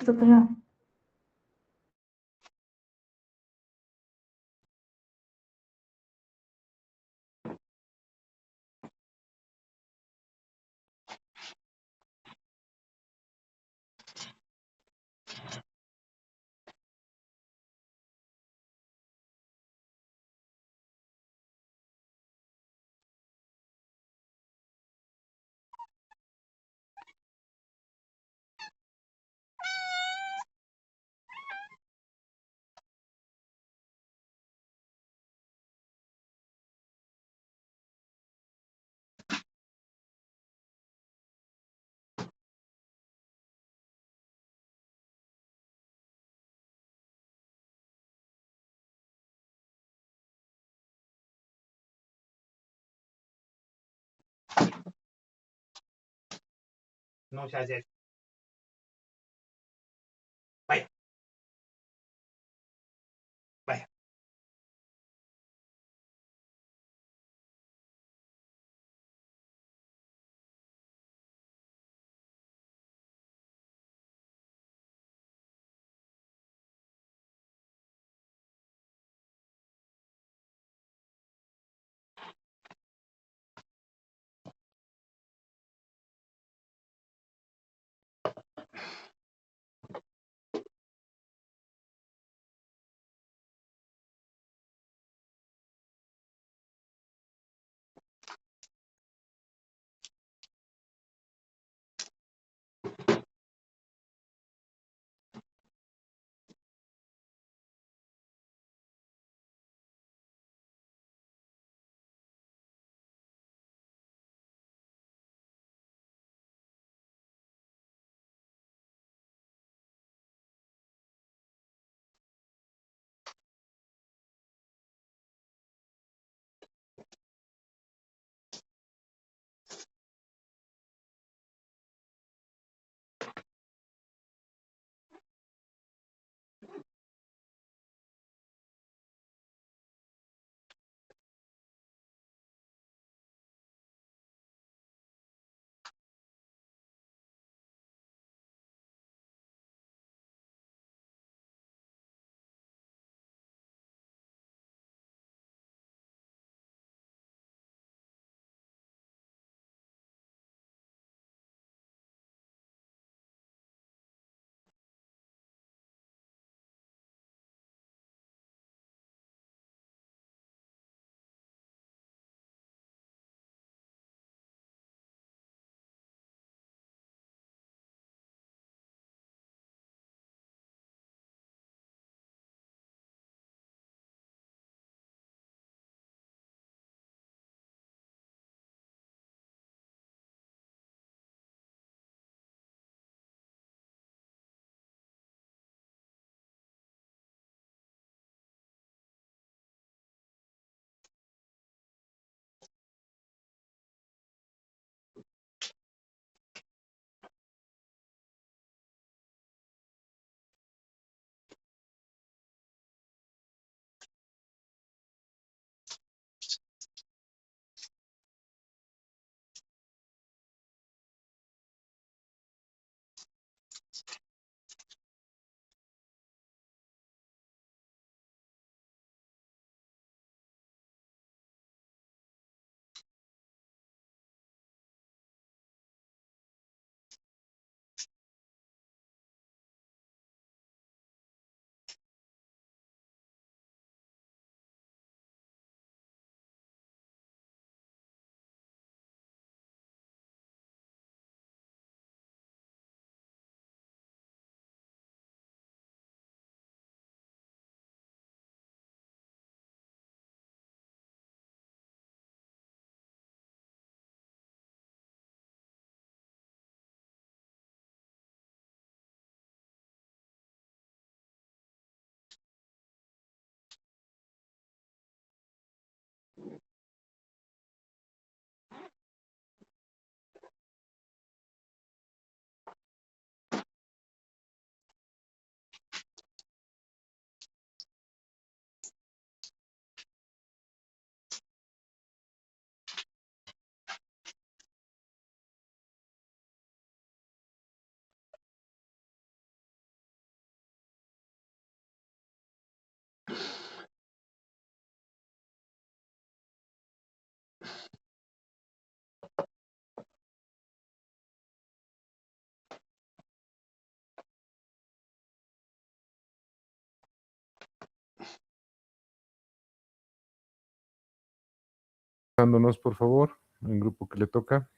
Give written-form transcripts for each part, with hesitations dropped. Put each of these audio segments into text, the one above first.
Superior. No se hace. Vaya, vaya. Dándonos, por favor, el grupo que le toca.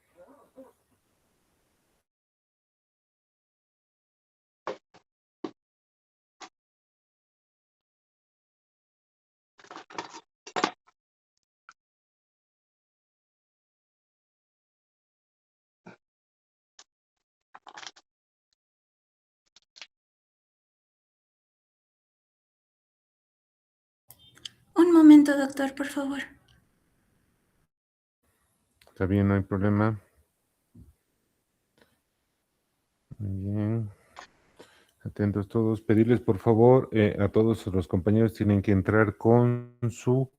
Un momento, doctor, por favor. Está bien, no hay problema. Muy bien. Atentos todos. Pedirles, por favor, a todos los compañeros tienen que entrar con su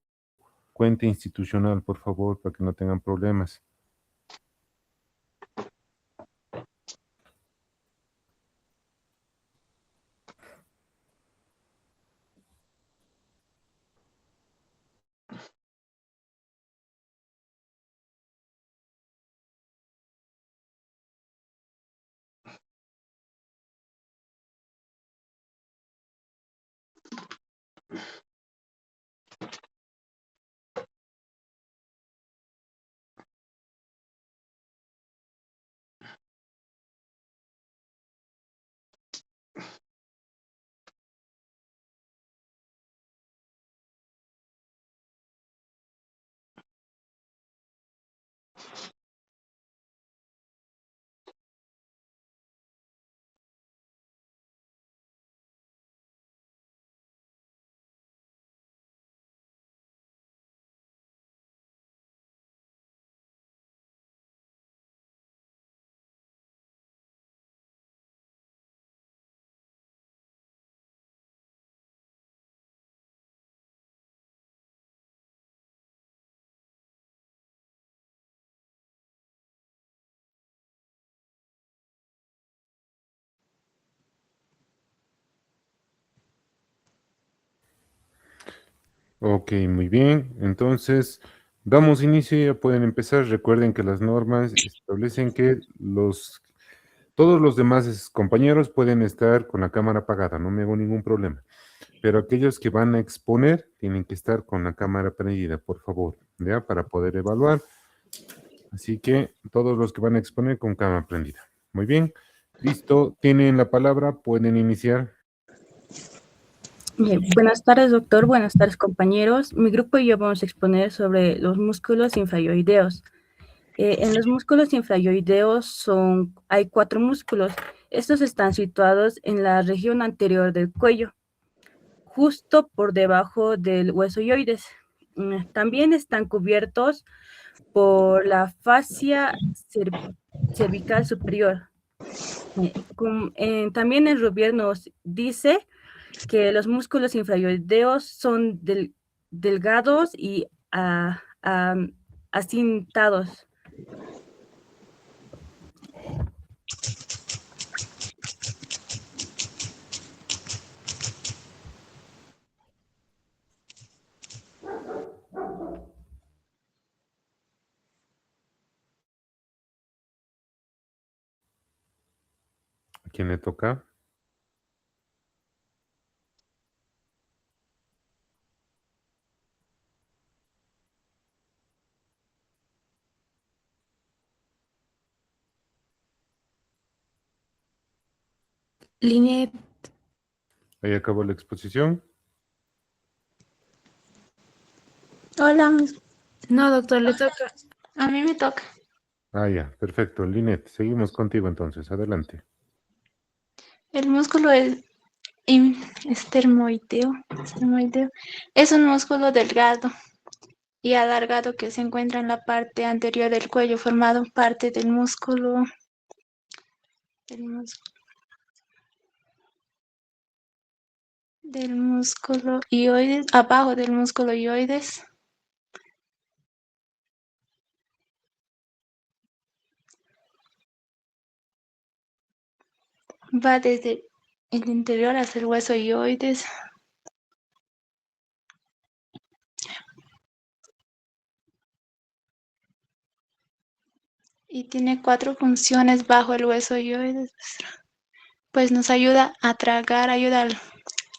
cuenta institucional, por favor, para que no tengan problemas. Ok, muy bien. Entonces, damos inicio, ya pueden empezar. Recuerden que las normas establecen que todos los demás compañeros pueden estar con la cámara apagada, no me hago ningún problema. Pero aquellos que van a exponer tienen que estar con la cámara prendida, por favor, ¿ya? Para poder evaluar. Así que todos los que van a exponer con cámara prendida. Muy bien. Listo, tienen la palabra, pueden iniciar. Bien, buenas tardes, doctor. Buenas tardes, compañeros. Mi grupo y yo vamos a exponer sobre los músculos infrayoideos. En los músculos infrayoideos hay 4 músculos. Estos están situados en la región anterior del cuello, justo por debajo del hueso ioides. También están cubiertos por la fascia cervical superior. También el Rubier nos dice que los músculos infrayoideos son delgados y acintados. ¿A quién le toca? Linet. Ahí acabó la exposición. Hola, No, doctor, le toca. a mí me toca. Ah, ya, perfecto. Linet, seguimos contigo entonces. Adelante. El músculo estermoideo es un músculo delgado y alargado que se encuentra en la parte anterior del cuello, formado parte del músculo ioides, abajo del músculo ioides. Va desde el interior hasta el hueso ioides. Y tiene 4 funciones bajo el hueso ioides. Pues nos ayuda a tragar, ayuda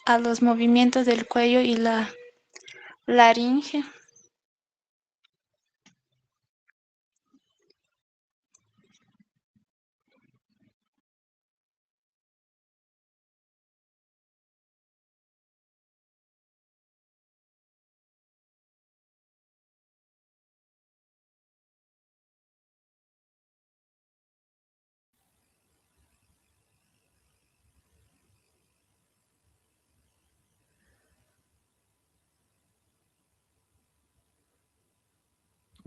a los movimientos del cuello y la laringe.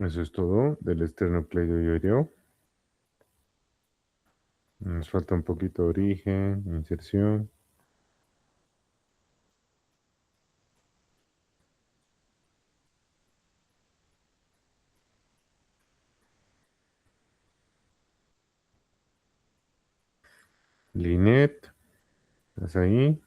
Eso es todo del esternocleidoideo. Nos falta un poquito de origen, inserción. Linet, ¿estás ahí?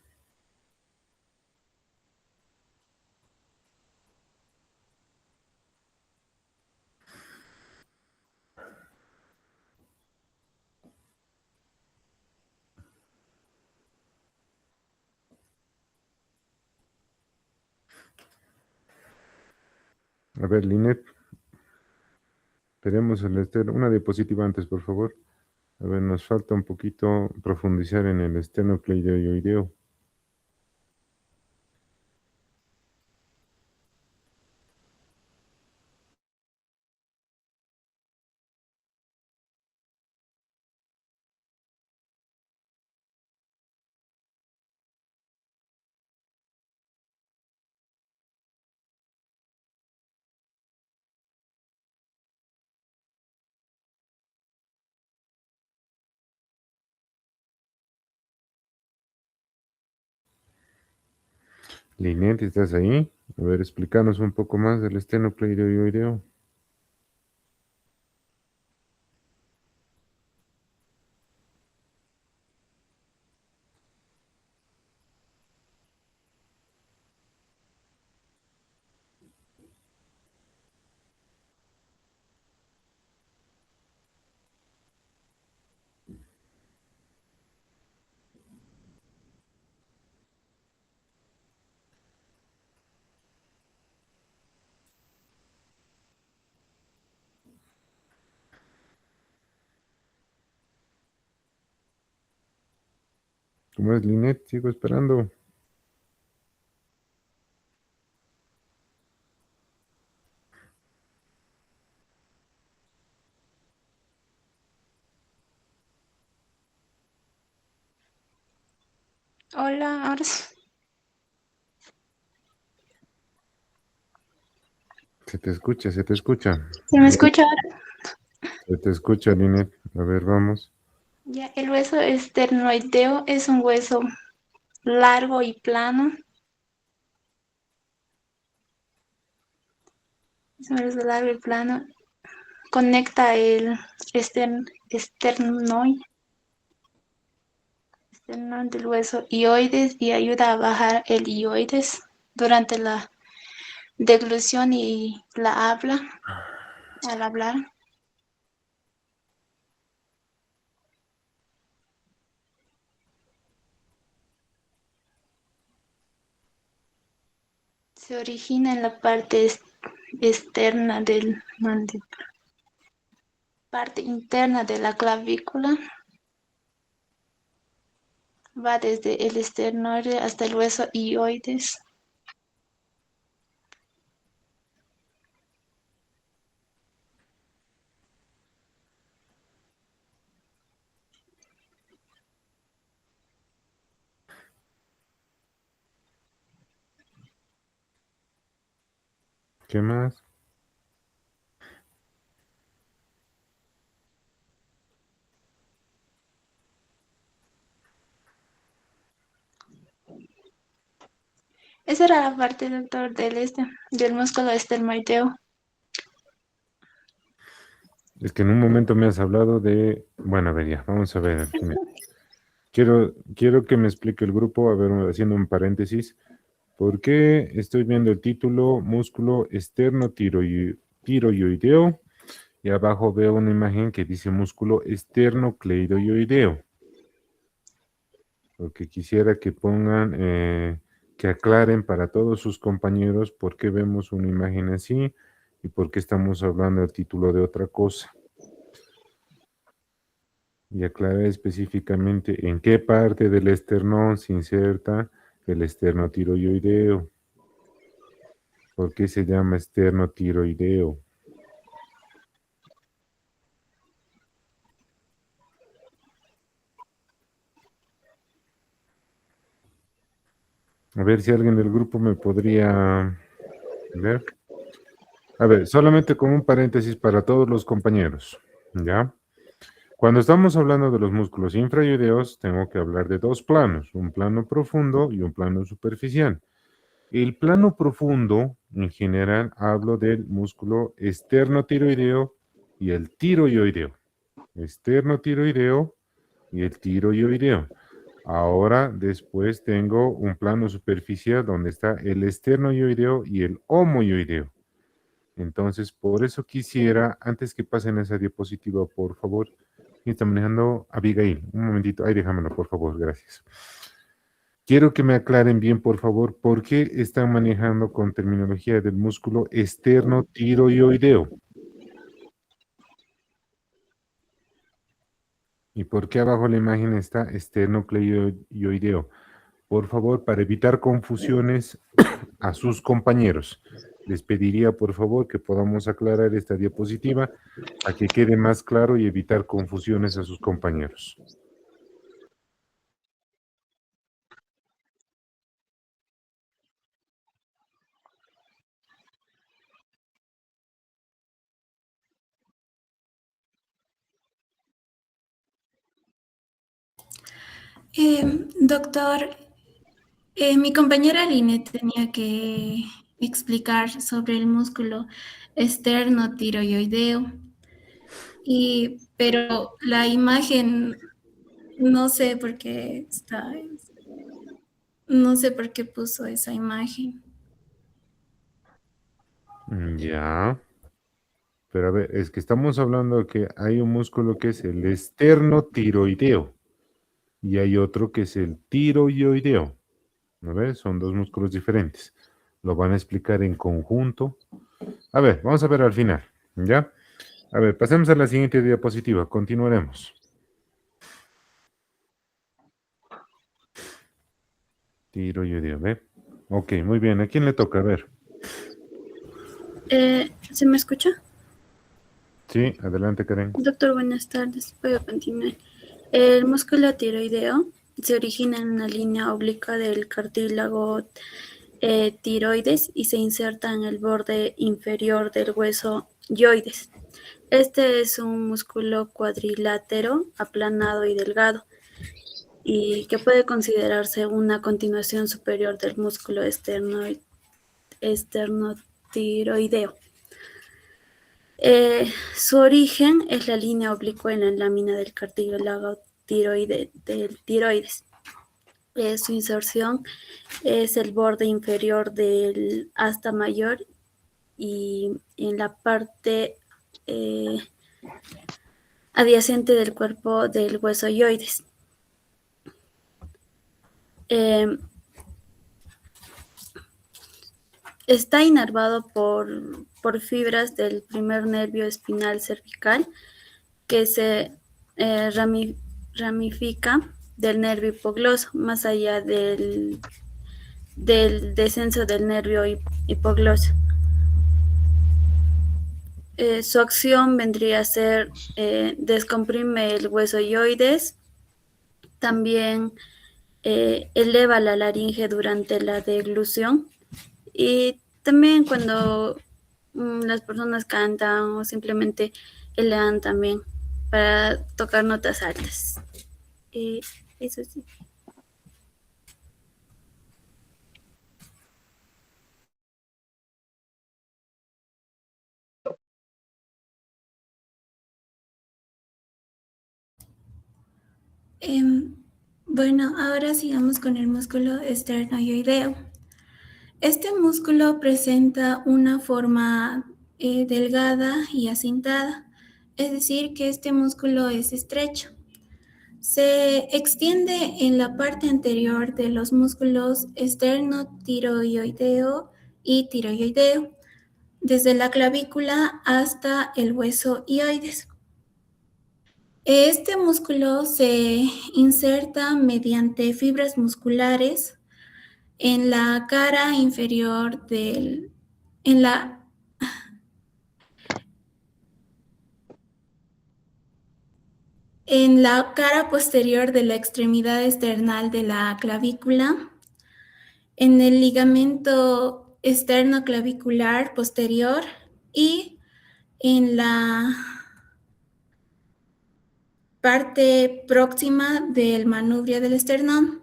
A ver, Linet, tenemos el una diapositiva antes, por favor. A ver, nos falta un poquito profundizar en el esternocleidoideo. Linet, ¿estás ahí? A ver, explícanos un poco más del esternocleidoideo. ¿Cómo es, Linet? Sigo esperando. Hola, ahora sí. Se te escucha, se te escucha. ¿Se me escucha ahora? Se te escucha, Linet. A ver, vamos. Ya, el hueso esternoideo es un hueso largo y plano. Es un hueso largo y plano. Conecta el esternoid del hueso ioides y ayuda a bajar el ioides durante la deglución y la habla, al hablar. Se origina en la parte externa del mandíbula, parte interna de la clavícula. Va desde el esternoide hasta el hueso ioides. ¿Qué más? Esa era la parte, doctor, del músculo esternoideo. Es que en un momento me has hablado de... Bueno, a ver, ya, vamos a ver. Linet. Quiero que me explique el grupo, a ver, haciendo un paréntesis. ¿Por qué estoy viendo el título músculo tiroideo y abajo veo una imagen que dice músculo esternocleidoideo? Porque quisiera que pongan, que aclaren para todos sus compañeros por qué vemos una imagen así y por qué estamos hablando del título de otra cosa. Y aclarar específicamente en qué parte del esternón se inserta el esternotiroideo. ¿Por qué se llama esternotiroideo? A ver si alguien del grupo me podría ver. A ver, solamente como un paréntesis para todos los compañeros, ¿ya? Cuando estamos hablando de los músculos infrayoideos, tengo que hablar de dos planos, un plano profundo y un plano superficial. El plano profundo, en general, hablo del músculo esternotiroideo y el tiroideo. Esternotiroideo y el tiroideo. Ahora, después tengo un plano superficial donde está el esternoioideo y el homoioideo. Entonces, por eso quisiera, antes que pasen esa diapositiva, por favor, ¿quién está manejando? Abigail, un momentito, ahí déjamelo, por favor, gracias. Quiero que me aclaren bien, por favor, por qué están manejando con terminología del músculo esternotiroideo. ¿Y por qué abajo la imagen está esternocleidoideo? Por favor, para evitar confusiones a sus compañeros, les pediría por favor que podamos aclarar esta diapositiva para que quede más claro y evitar confusiones a sus compañeros. Doctor, mi compañera Line tenía que explicar sobre el músculo esternotiroideo, pero la imagen no sé por qué no sé por qué puso esa imagen. Ya. Pero a ver, es que estamos hablando que hay un músculo que es el esternotiroideo y hay otro que es el tiroideo. ¿No ves? Son dos músculos diferentes. Lo van a explicar en conjunto. A ver, vamos a ver al final. ¿Ya? A ver, pasemos a la siguiente diapositiva. Continuaremos. Tiroideo, ¿ve? Ok, muy bien. ¿A quién le toca? A ver. ¿Se me escucha? Sí, adelante, Karen. Doctor, buenas tardes. Puedo continuar. El músculo tiroideo se origina en una línea oblicua del cartílago tiroides y se inserta en el borde inferior del hueso yoides. Este es un músculo cuadrilátero, aplanado y delgado, y que puede considerarse una continuación superior del músculo esternotiroideo. Su origen es la línea oblicua en la lámina del cartílago del tiroides. Su inserción es el borde inferior del asta mayor y en la parte adyacente del cuerpo del hueso yoides. Está inervado por fibras del primer nervio espinal cervical que se ramifica del nervio hipogloso, más allá del descenso del nervio hipogloso. Su acción vendría a ser descomprime el hueso yoides, también eleva la laringe durante la deglución y también cuando las personas cantan o simplemente elevan también para tocar notas altas. Eso sí. Bueno, ahora sigamos con el músculo esternoioideo. Este músculo presenta una forma delgada y acintada, es decir, que este músculo es estrecho. Se extiende en la parte anterior de los músculos esternotiroideo y tiroideo, desde la clavícula hasta el hueso ioides. Este músculo se inserta mediante fibras musculares en la cara inferior en la cara posterior de la extremidad external de la clavícula, en el ligamento esternoclavicular posterior y en la parte próxima del manubrio del esternón.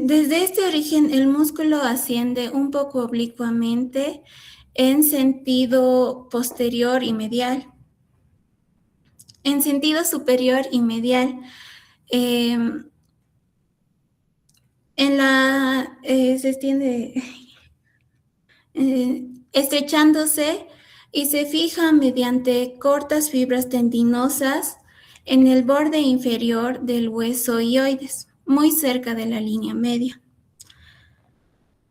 Desde este origen, el músculo asciende un poco oblicuamente en sentido posterior y medial. En sentido superior y medial. Se extiende estrechándose y se fija mediante cortas fibras tendinosas en el borde inferior del hueso hioides, muy cerca de la línea media.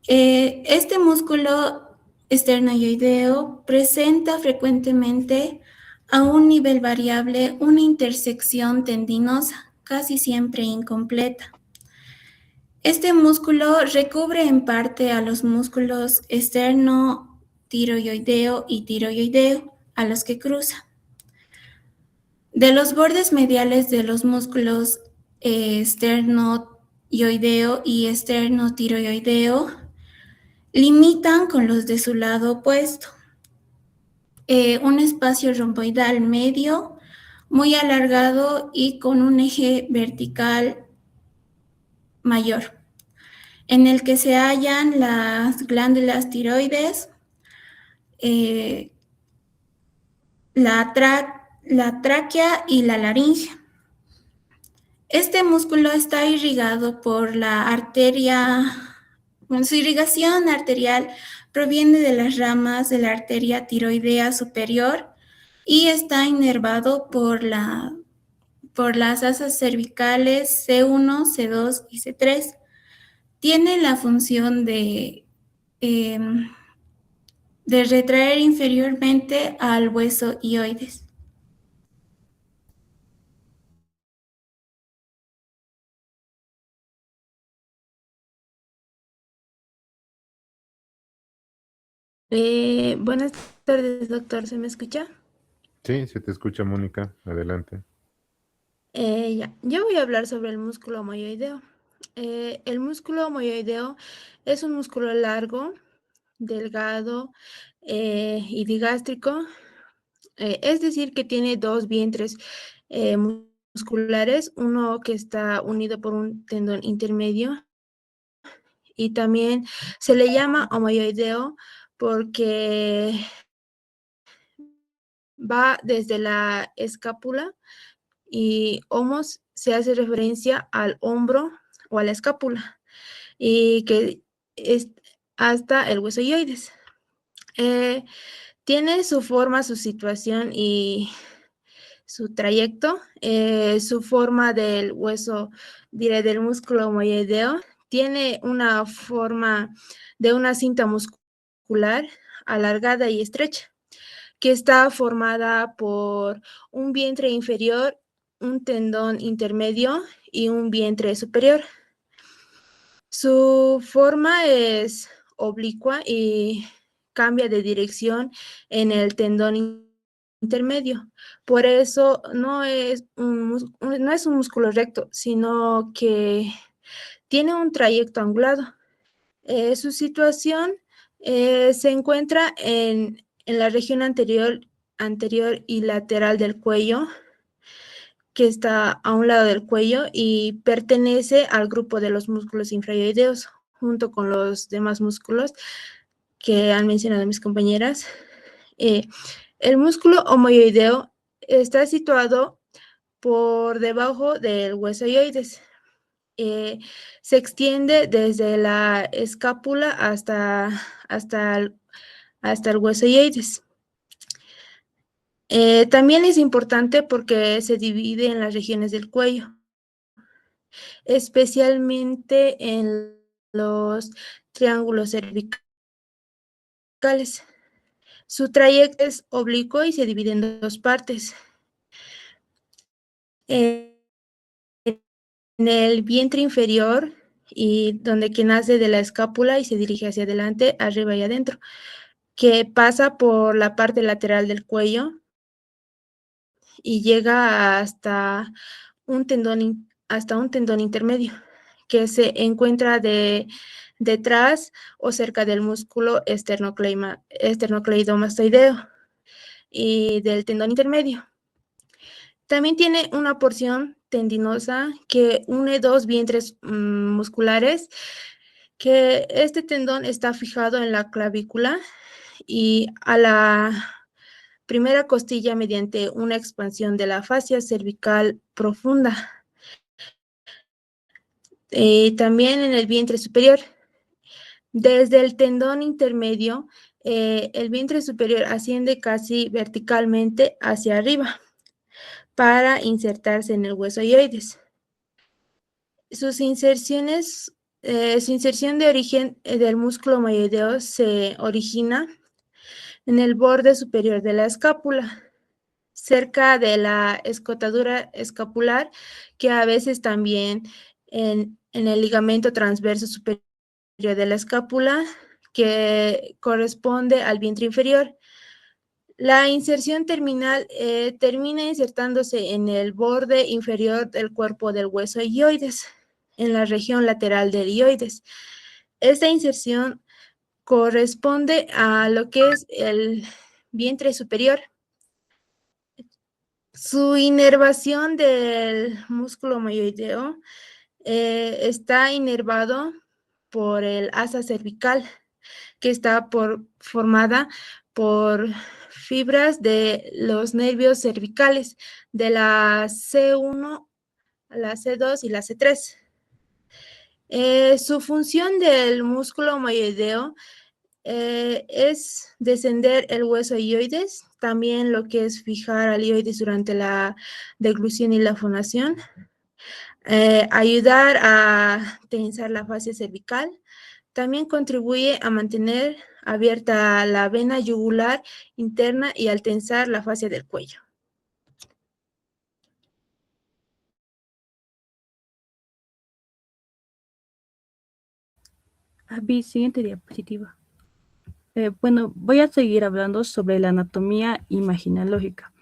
Este músculo esternoioideo presenta frecuentemente a un nivel variable una intersección tendinosa, casi siempre incompleta. Este músculo recubre en parte a los músculos esternotiroideo y tiroideo, a los que cruza. De los bordes mediales de los músculos esternoioideo y esternotiroideo limitan con los de su lado opuesto. Un espacio romboidal medio, muy alargado y con un eje vertical mayor, en el que se hallan las glándulas tiroides, la tráquea y la laringe. Este músculo está irrigado por la arteria, su irrigación arterial proviene de las ramas de la arteria tiroidea superior y está inervado por las asas cervicales C1, C2 y C3. Tiene la función de retraer inferiormente al hueso hioides. Buenas tardes, doctor. ¿Se me escucha? Sí, se te escucha, Mónica. Adelante. Yo voy a hablar sobre el músculo moyoideo. El músculo moyoideo es un músculo largo, delgado y digástrico, es decir, que tiene dos vientres musculares, uno que está unido por un tendón intermedio, y también se le llama homoioideo porque va desde la escápula, y homos se hace referencia al hombro o a la escápula, y que es hasta el hueso hioides. Tiene su forma, su situación y su trayecto. Su forma del hueso, diré, del músculo homoioideo, tiene una forma de una cinta muscular alargada y estrecha, que está formada por un vientre inferior, un tendón intermedio y un vientre superior. Su forma es oblicua y cambia de dirección en el tendón intermedio. Por eso no es un músculo recto, sino que tiene un trayecto angulado. Su situación se encuentra en la región anterior y lateral del cuello, que está a un lado del cuello y pertenece al grupo de los músculos infraioideos, junto con los demás músculos que han mencionado mis compañeras. El músculo homoioideo está situado por debajo del hueso hioides. Se extiende desde la escápula hasta el hueso hioides. También es importante porque se divide en las regiones del cuello, especialmente en los triángulos cervicales. Su trayecto es oblicuo y se divide en dos partes. En el vientre inferior, y donde que nace de la escápula y se dirige hacia adelante, arriba y adentro. que pasa por la parte lateral del cuello y llega hasta un tendón intermedio que se encuentra detrás o cerca del músculo esternocleidomastoideo y del tendón intermedio. También tiene una porción tendinosa que une dos vientres musculares, que este tendón está fijado en la clavícula y a la primera costilla mediante una expansión de la fascia cervical profunda. También en el vientre superior. Desde el tendón intermedio, el vientre superior asciende casi verticalmente hacia arriba para insertarse en el hueso hioides. Su inserción de origen del músculo mayoideo se origina en el borde superior de la escápula, cerca de la escotadura escapular, que a veces también en el ligamento transverso superior de la escápula, que corresponde al vientre inferior. La inserción terminal termina insertándose en el borde inferior del cuerpo del hueso hioides, en la región lateral del hioides. Esta inserción corresponde a lo que es el vientre superior. Su inervación del músculo mayoideo está inervado por el asa cervical, que está formada por fibras de los nervios cervicales de la C1, la C2 y la C3. Su función del músculo mayoideo es descender el hueso hioides, también lo que es fijar al hioides durante la deglución y la fonación, ayudar a tensar la fascia cervical, también contribuye a mantener abierta la vena yugular interna y al tensar la fascia del cuello. Siguiente diapositiva. Bueno, voy a seguir hablando sobre la anatomía imaginológica.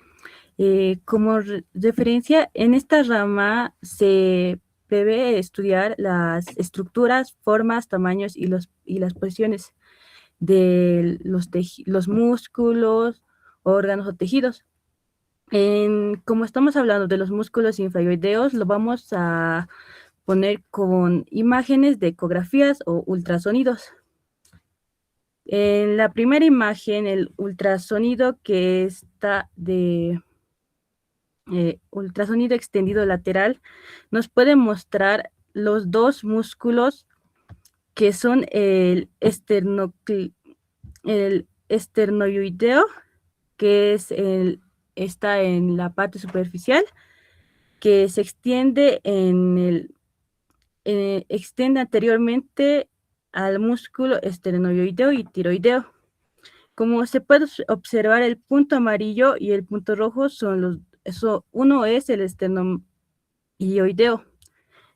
Como referencia, en esta rama se prevé estudiar las estructuras, formas, tamaños y las posiciones de los músculos, órganos o tejidos. Como estamos hablando de los músculos infrayoideos, lo vamos a poner con imágenes de ecografías o ultrasonidos. En la primera imagen, el ultrasonido que está de ultrasonido extendido lateral, nos puede mostrar los dos músculos que son el esternoioideo, que está en la parte superficial, que se extiende extiende anteriormente al músculo esternoioideo y tiroideo. Como se puede observar, el punto amarillo y el punto rojo uno es el esternoioideo.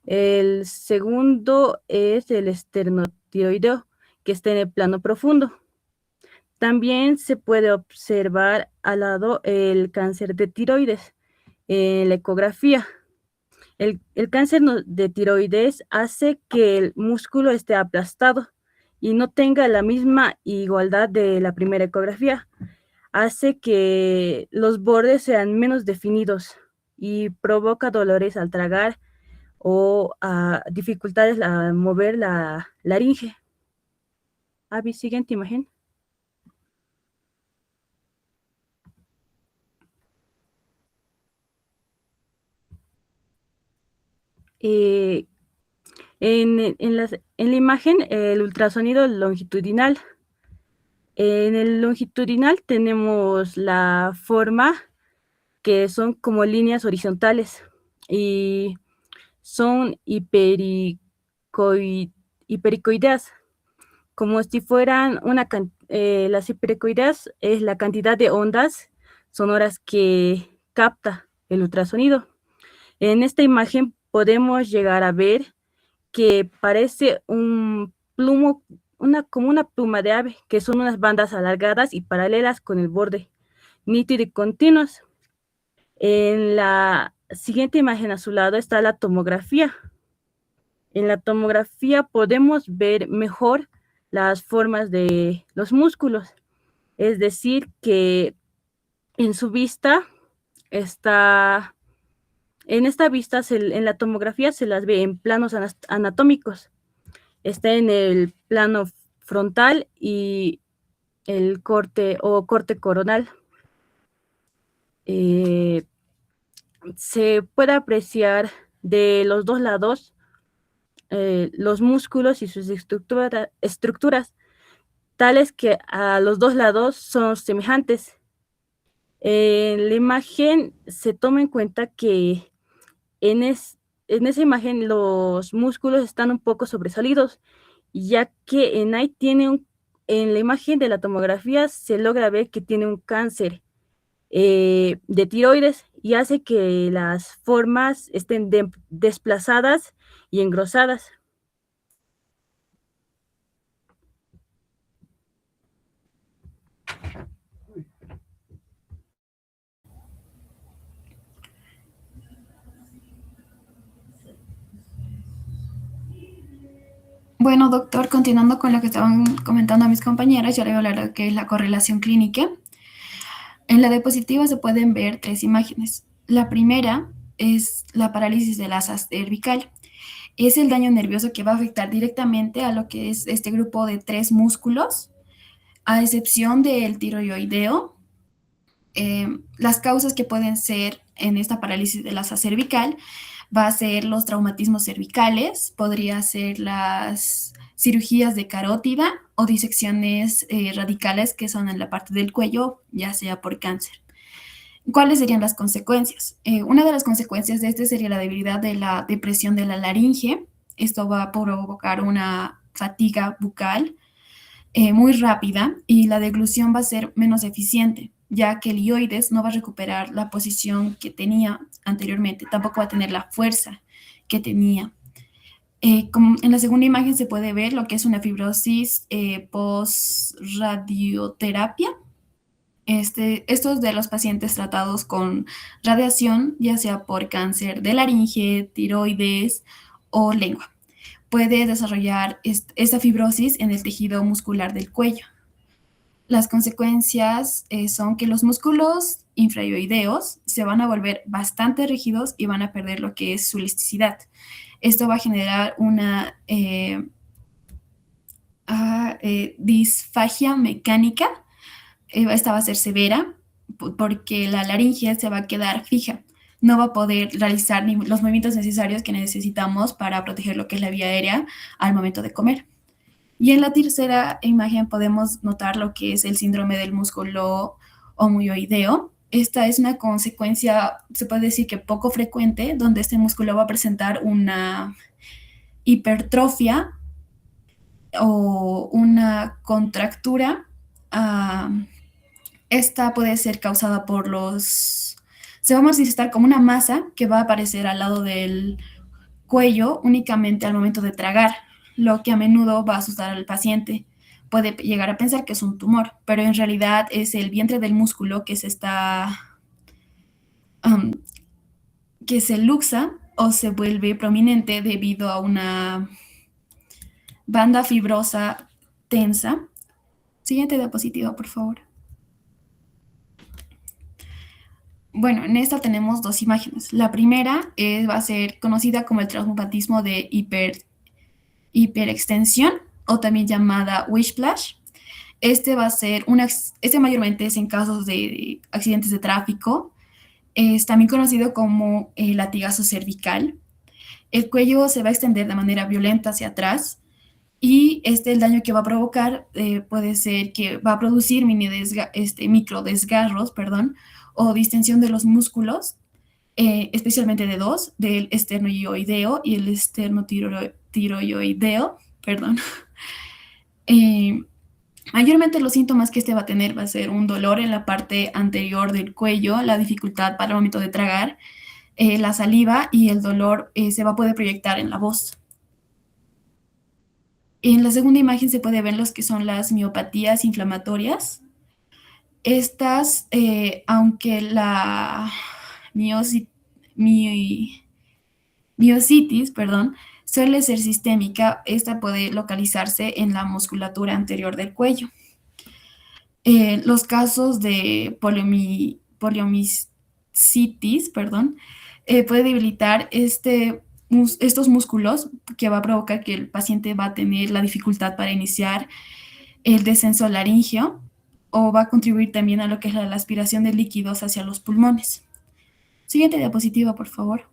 El segundo es el esternotiroideo, que está en el plano profundo. También se puede observar al lado el cáncer de tiroides en la ecografía. El cáncer de tiroides hace que el músculo esté aplastado y no tenga la misma igualdad de la primera ecografía. Hace que los bordes sean menos definidos y provoca dolores al tragar o dificultades a mover la laringe. Siguiente imagen. En la imagen, el ultrasonido longitudinal. En el longitudinal tenemos la forma que son como líneas horizontales y son hipericoideas, como si fueran las hipericoideas es la cantidad de ondas sonoras que capta el ultrasonido. En esta imagen podemos llegar a ver que parece un como una pluma de ave, que son unas bandas alargadas y paralelas con el borde nítido y continuos. En la siguiente imagen a su lado está la tomografía. En la tomografía podemos ver mejor las formas de los músculos, es decir, que en su vista está, en esta vista, en la tomografía se las ve en planos anatómicos. Está en el plano frontal y el corte o corte coronal. Se puede apreciar de los dos lados los músculos y sus estructuras, tales que a los dos lados son semejantes. En la imagen se toma en cuenta que en esa imagen los músculos están un poco sobresalidos, ya que en la imagen de la tomografía se logra ver que tiene un cáncer de tiroides y hace que las formas estén desplazadas y engrosadas. Bueno, doctor, continuando con lo que estaban comentando mis compañeras, yo le voy a hablar de lo que es la correlación clínica. En la diapositiva se pueden ver 3 imágenes. La primera es la parálisis del asa cervical. Es el daño nervioso que va a afectar directamente a lo que es este grupo de 3 músculos, a excepción del tiroideo. Las causas que pueden ser en esta parálisis del asa cervical va a ser los traumatismos cervicales, podría ser las cirugías de carótida o disecciones radicales que son en la parte del cuello, ya sea por cáncer. ¿Cuáles serían las consecuencias? Una de las consecuencias de este sería la debilidad de la depresión de la laringe. Esto va a provocar una fatiga bucal muy rápida y la deglución va a ser menos eficiente, ya que el ioides no va a recuperar la posición que tenía anteriormente, tampoco va a tener la fuerza que tenía. Como en la segunda imagen se puede ver lo que es una fibrosis post-radioterapia. Estos de los pacientes tratados con radiación, ya sea por cáncer de laringe, tiroides o lengua. Puede desarrollar esta fibrosis en el tejido muscular del cuello. Las consecuencias son que los músculos infraioideos se van a volver bastante rígidos y van a perder lo que es su elasticidad. Esto va a generar una disfagia mecánica. Esta va a ser severa porque la laringe se va a quedar fija. No va a poder realizar ni los movimientos necesarios que necesitamos para proteger lo que es la vía aérea al momento de comer. Y en la tercera imagen podemos notar lo que es el síndrome del músculo homoioideo. Esta es una consecuencia, se puede decir que poco frecuente, donde este músculo va a presentar una hipertrofia o una contractura. Esta puede ser causada por se va a manifestar como una masa que va a aparecer al lado del cuello únicamente al momento de tragar, lo que a menudo va a asustar al paciente. Puede llegar a pensar que es un tumor, pero en realidad es el vientre del músculo que que se luxa o se vuelve prominente debido a una banda fibrosa tensa. Siguiente diapositiva, por favor. Bueno, en esta tenemos 2 imágenes. La primera va a ser conocida como el traumatismo de hiperextensión o también llamada whiplash. Este va a ser mayormente es en casos de accidentes de tráfico. Es también conocido como el latigazo cervical. El cuello se va a extender de manera violenta hacia atrás y el daño que va a provocar puede ser que va a producir microdesgarros, o distensión de los músculos, especialmente de 2, del esternoioideo y el esternotiroideo, Mayormente los síntomas que va a tener va a ser un dolor en la parte anterior del cuello, la dificultad para el momento de tragar, la saliva y el dolor se va a poder proyectar en la voz. En la segunda imagen se puede ver los que son las miopatías inflamatorias. Estas, aunque la miositis, perdón, suele ser sistémica, esta puede localizarse en la musculatura anterior del cuello. Los casos de poliomielitis, perdón, puede debilitar estos músculos, que va a provocar que el paciente va a tener la dificultad para iniciar el descenso laríngeo, o va a contribuir también a lo que es la aspiración de líquidos hacia los pulmones. Siguiente diapositiva, por favor.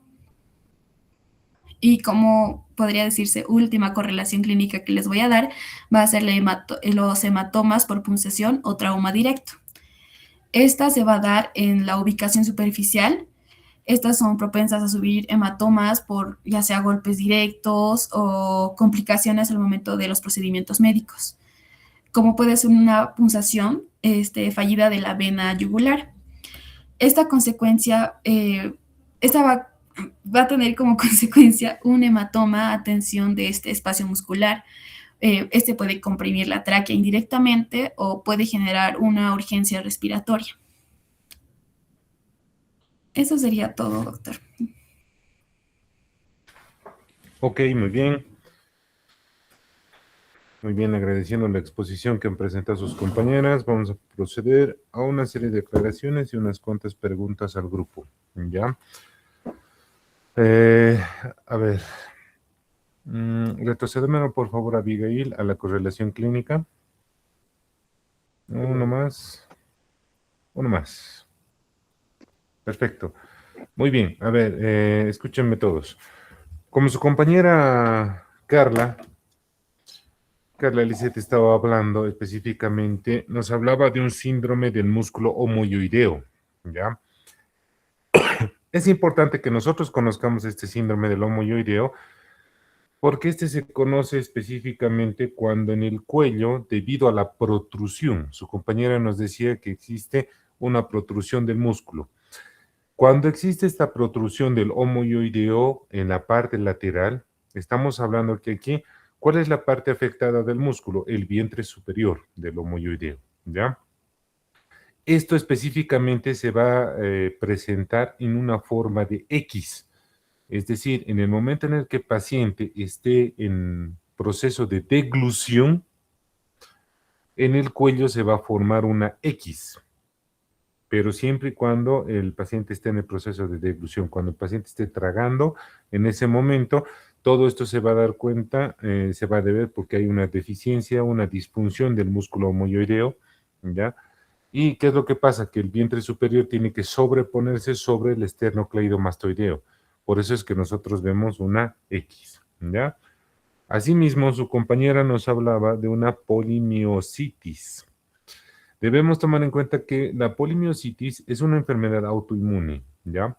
Y como podría decirse, última correlación clínica que les voy a dar, va a ser los hematomas por punción o trauma directo. Esta se va a dar en la ubicación superficial. Estas son propensas a subir hematomas por ya sea golpes directos o complicaciones al momento de los procedimientos médicos, como puede ser una punzación fallida de la vena yugular. Esta consecuencia, va a tener como consecuencia un hematoma a tensión de este espacio muscular. Puede comprimir la tráquea indirectamente o puede generar una urgencia respiratoria. Eso sería todo, doctor. Ok, muy bien. Muy bien, agradeciendo la exposición que han presentado sus compañeras, vamos a proceder a una serie de aclaraciones y unas cuantas preguntas al grupo. ¿Ya? A ver. Retrocédemelo, por favor, Abigail, a la correlación clínica. Uno más. Uno más. Perfecto. Muy bien. A ver, escúchenme todos. Como su compañera Carla Lisette estaba hablando específicamente, nos hablaba de un síndrome del músculo homoioideo, ¿ya? Es importante que nosotros conozcamos este síndrome del homoioideo porque este se conoce específicamente cuando en el cuello, debido a la protrusión, su compañera nos decía que existe una protrusión del músculo. Cuando existe esta protrusión del homoioideo en la parte lateral, estamos hablando que aquí, ¿cuál es la parte afectada del músculo? El vientre superior del homoioideo, ¿ya? Esto específicamente se va a presentar en una forma de X. Es decir, en el momento en el que el paciente esté en proceso de deglución, en el cuello se va a formar una X. Pero siempre y cuando el paciente esté en el proceso de deglución, cuando el paciente esté tragando, en ese momento, todo esto se va a dar cuenta, se va a deber porque hay una deficiencia, una disfunción del músculo homoioideo, ¿ya? ¿Y qué es lo que pasa? Que el vientre superior tiene que sobreponerse sobre el esternocleidomastoideo. Por eso es que nosotros vemos una X, ¿ya? Asimismo, su compañera nos hablaba de una polimiositis. Debemos tomar en cuenta que la polimiositis es una enfermedad autoinmune, ¿ya?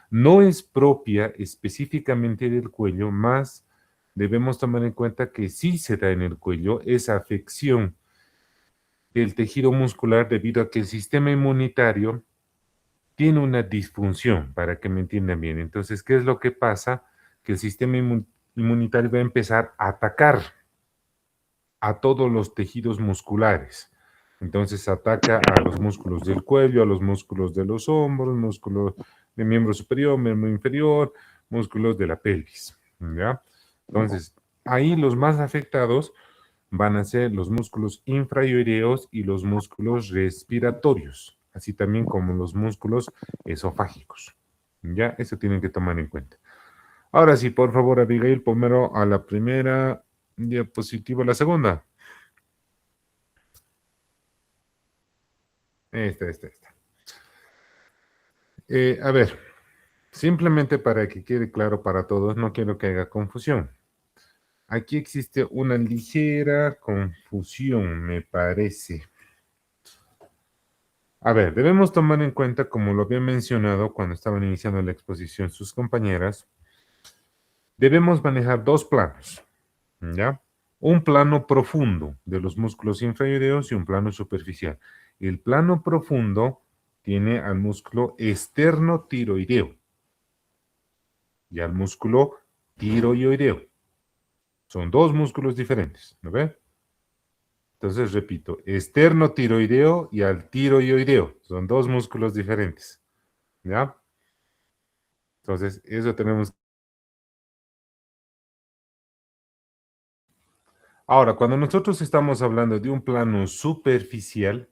No es propia específicamente del cuello, más debemos tomar en cuenta que sí se da en el cuello esa afección del tejido muscular debido a que el sistema inmunitario tiene una disfunción, para que me entiendan bien. Entonces, ¿qué es lo que pasa? Que el sistema inmunitario va a empezar a atacar a todos los tejidos musculares. Entonces ataca a los músculos del cuello, a los músculos de los hombros, músculos del miembro superior, miembro inferior, músculos de la pelvis, ¿ya? Entonces, ahí los más afectados van a ser los músculos infraioideos y los músculos respiratorios, así también como los músculos esofágicos, ¿ya? Eso tienen que tomar en cuenta. Ahora sí, por favor, Abigail, primero a la primera diapositiva, la segunda. Esta. A ver, simplemente para que quede claro para todos, no quiero que haya confusión. Aquí existe una ligera confusión, me parece. A ver, debemos tomar en cuenta, como lo había mencionado cuando estaban iniciando la exposición sus compañeras, debemos manejar dos planos, ¿ya? Un plano profundo de los músculos infraioideos y un plano superficial. El plano profundo tiene al músculo esternotiroideo y al músculo tiroideo. Son dos músculos diferentes, ¿no ve? Entonces, repito, esternotiroideo y altiroideo. Son dos músculos diferentes, ¿ya? Entonces, eso tenemos. Ahora, cuando nosotros estamos hablando de un plano superficial,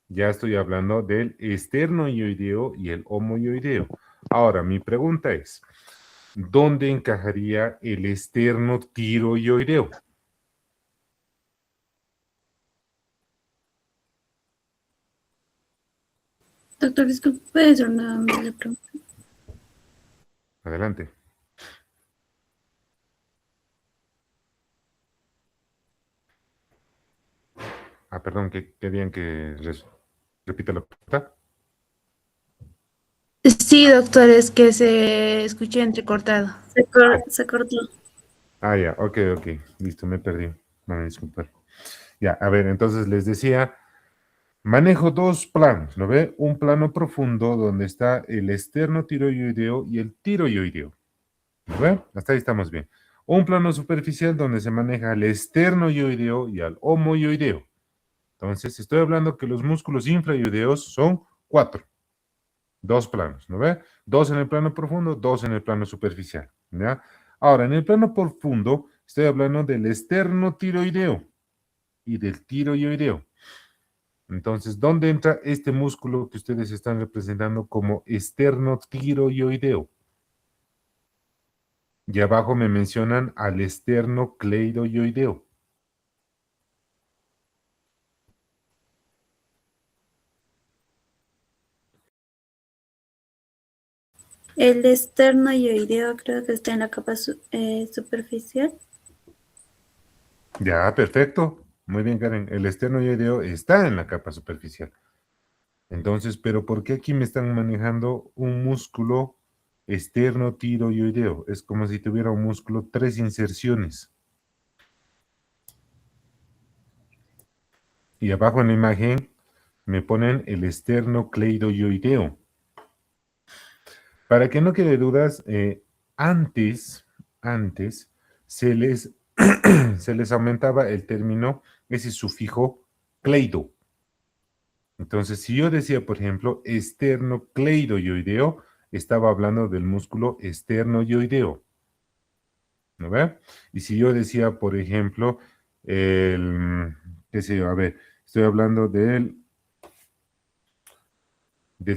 ya estoy hablando del esternoioideo y el homoioideo. Ahora, mi pregunta es, ¿dónde encajaría el esternotiroideo? Doctor, disculpe, ¿puede hacer nuevamente la pregunta? Adelante. Ah, perdón, que querían que repita la pregunta. Sí, doctor, es que se escuché entrecortado. Se cortó. Ah, ya, ok, listo, me perdí. No me disculpen. Ya, a ver, entonces les decía, manejo dos planos, ¿no ve? Un plano profundo donde está el esternotiroideo y el tiroideo, ¿no ve? Hasta ahí estamos bien. Un plano superficial donde se maneja el esternoioideo y el homoioideo. Entonces, estoy hablando que los músculos infraioideos son 4. Dos planos, ¿no ve? Dos en el plano profundo, dos en el plano superficial, ¿ya? Ahora, en el plano profundo, estoy hablando del esternotiroideo y del tiroideo. Entonces, ¿dónde entra este músculo que ustedes están representando como esternotiroideo? Y abajo me mencionan al esternocleidoideo. El esternoioideo creo que está en la capa superficial. Ya, perfecto. Muy bien, Karen. El esternoioideo está en la capa superficial. Entonces, ¿pero por qué aquí me están manejando un músculo esternotiroideo? Es como si tuviera un músculo, 3 inserciones. Y abajo en la imagen me ponen el esternocleidoideo. Para que no quede dudas, antes se les, se les aumentaba el término, ese sufijo, cleido. Entonces, si yo decía, por ejemplo, esternocleidoideo, estaba hablando del músculo esternoioideo. ¿No ve? Y si yo decía, por ejemplo, qué sé yo, a ver, estoy hablando del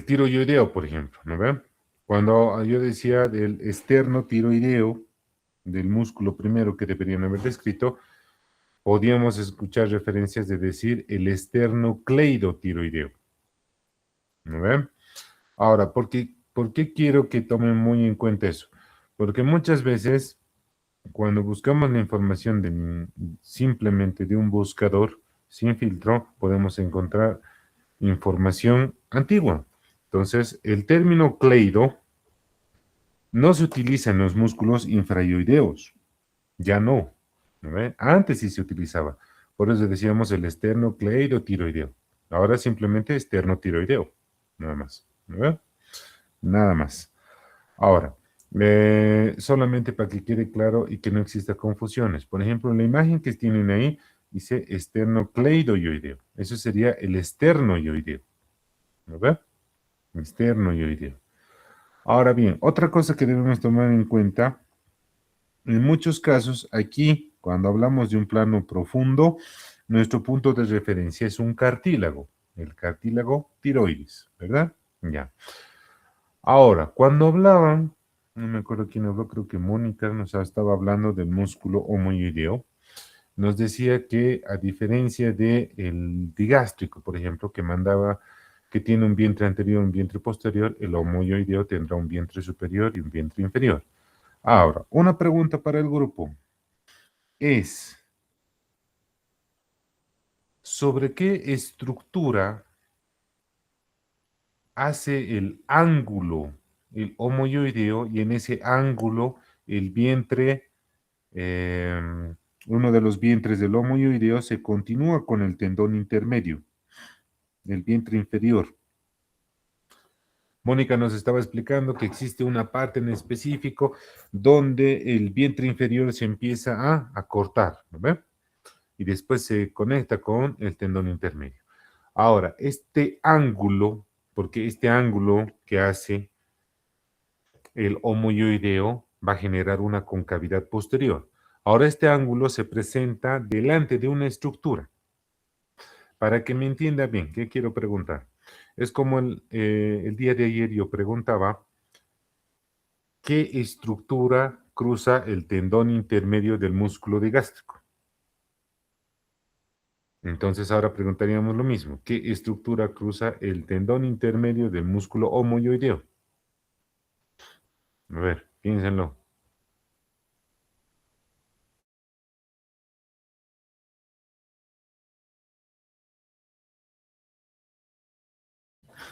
tiroideo, por ejemplo, ¿no ve? Cuando yo decía del esternotiroideo, del músculo primero que deberían haber descrito, podíamos escuchar referencias de decir el esternocleidotiroideo. ¿No ve? Ahora, ¿por qué quiero que tomen muy en cuenta eso? Porque muchas veces, cuando buscamos la información simplemente de un buscador sin filtro, podemos encontrar información antigua. Entonces, el término cleido no se utiliza en los músculos infraioideos. Ya no. ¿No ve? Antes sí se utilizaba. Por eso decíamos el esternocleidotiroideo. Ahora simplemente esternotiroideo. Nada más. ¿No ve? Nada más. Ahora, solamente para que quede claro y que no exista confusiones. Por ejemplo, la imagen que tienen ahí dice esternocleidoideo. Eso sería el esternoioideo. ¿No ve? Esternoioideo. Ahora bien, otra cosa que debemos tomar en cuenta, en muchos casos aquí, cuando hablamos de un plano profundo, nuestro punto de referencia es un cartílago, el cartílago tiroides, ¿verdad? Ya. Ahora, cuando hablaban, no me acuerdo quién habló, creo que Mónica nos estaba hablando del músculo homoioideo, nos decía que a diferencia del digástrico, por ejemplo, que tiene un vientre anterior y un vientre posterior, el homoioideo tendrá un vientre superior y un vientre inferior. Ahora, una pregunta para el grupo es, ¿sobre qué estructura hace el ángulo, el homoioideo, y en ese ángulo el vientre, uno de los vientres del homoioideo se continúa con el tendón intermedio, el vientre inferior? Mónica nos estaba explicando que existe una parte en específico donde el vientre inferior se empieza a cortar, ¿no ve? Y después se conecta con el tendón intermedio. Ahora, este ángulo, porque este ángulo que hace el homoioideo va a generar una concavidad posterior. Ahora este ángulo se presenta delante de una estructura. Para que me entienda bien, ¿qué quiero preguntar? Es como el día de ayer yo preguntaba, ¿qué estructura cruza el tendón intermedio del músculo digástrico? Entonces ahora preguntaríamos lo mismo, ¿qué estructura cruza el tendón intermedio del músculo homoioideo? A ver, piénsenlo.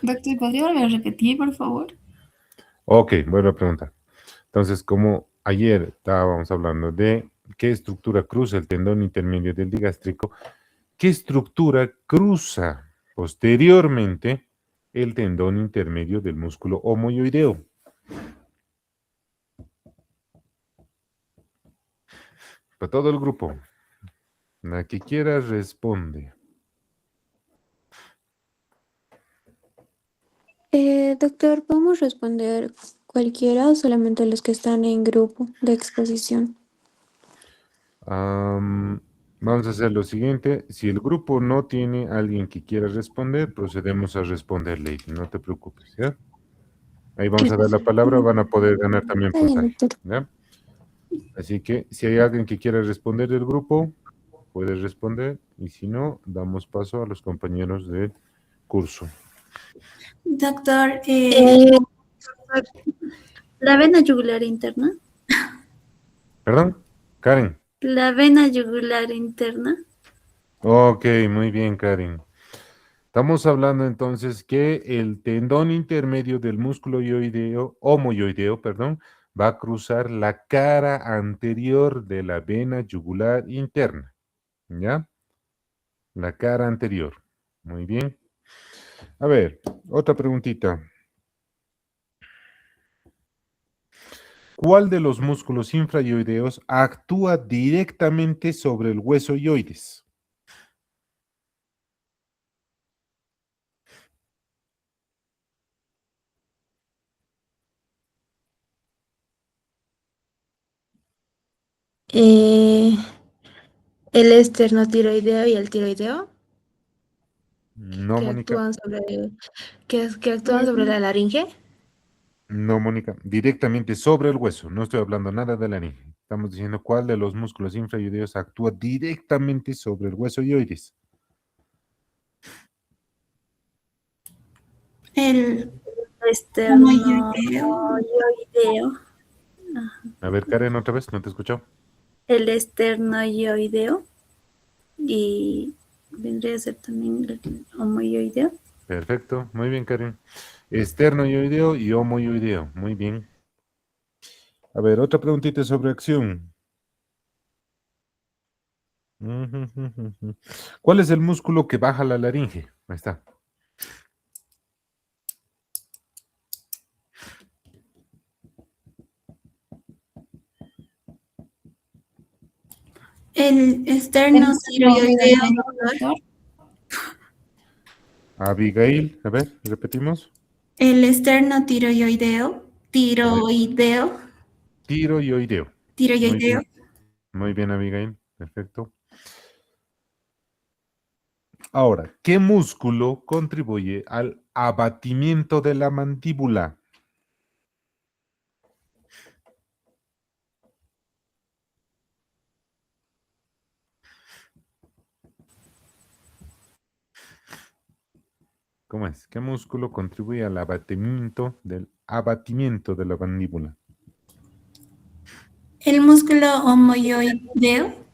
Doctor, ¿podría volver a repetir, por favor? Ok, vuelvo a preguntar. Entonces, como ayer estábamos hablando de qué estructura cruza el tendón intermedio del digástrico, ¿qué estructura cruza posteriormente el tendón intermedio del músculo homoioideo? Para todo el grupo. La que quiera responde. Doctor, ¿podemos responder cualquiera o solamente los que están en grupo de exposición? Vamos a hacer lo siguiente. Si el grupo no tiene alguien que quiera responder, procedemos a responder, Lady. No te preocupes, ¿ya? Ahí vamos a dar la palabra, van a poder ganar también Está bien, puntaje, doctor. ¿ya? Así que si hay alguien que quiera responder del grupo, puede responder. Y si no, damos paso a los compañeros del curso. Doctor, La vena yugular interna. ¿Perdón? Karen. La vena yugular interna. Ok, muy bien, Karen. Estamos hablando entonces que el tendón intermedio del músculo homoioideo, perdón, va a cruzar la cara anterior de la vena yugular interna. ¿Ya? La cara anterior. Muy bien. A ver, otra preguntita. ¿Cuál de los músculos infrayoideos actúa directamente sobre el hueso ioides? Eh, el esternotiroideo y el tiroideo, No, que Mónica. actúan sobre, que actúan sobre la laringe. No, Mónica. Directamente sobre el hueso. No estoy hablando nada de la laringe. Estamos diciendo cuál de los músculos infrayoideos actúa directamente sobre el hueso ioides. el Esternoioideo. A ver, Karen, otra vez, no te escucho. El esternoioideo. Y vendría a ser también el homoioideo. Perfecto, muy bien, Karen. Esternoioideo y homoioideo. Muy bien. A ver, otra preguntita sobre acción. ¿Cuál es el músculo que baja la laringe? Ahí está. el esternotiroideo. Doctor, Abigail, a ver, repetimos. El esternotiroideo. Tiroideo. Tiroioideo. Muy Tiroideo. bien, muy bien, Abigail. Perfecto. Ahora, ¿qué músculo contribuye al abatimiento de la mandíbula? ¿Cómo es? ¿Qué músculo contribuye al abatimiento de la mandíbula? El músculo homoioideo.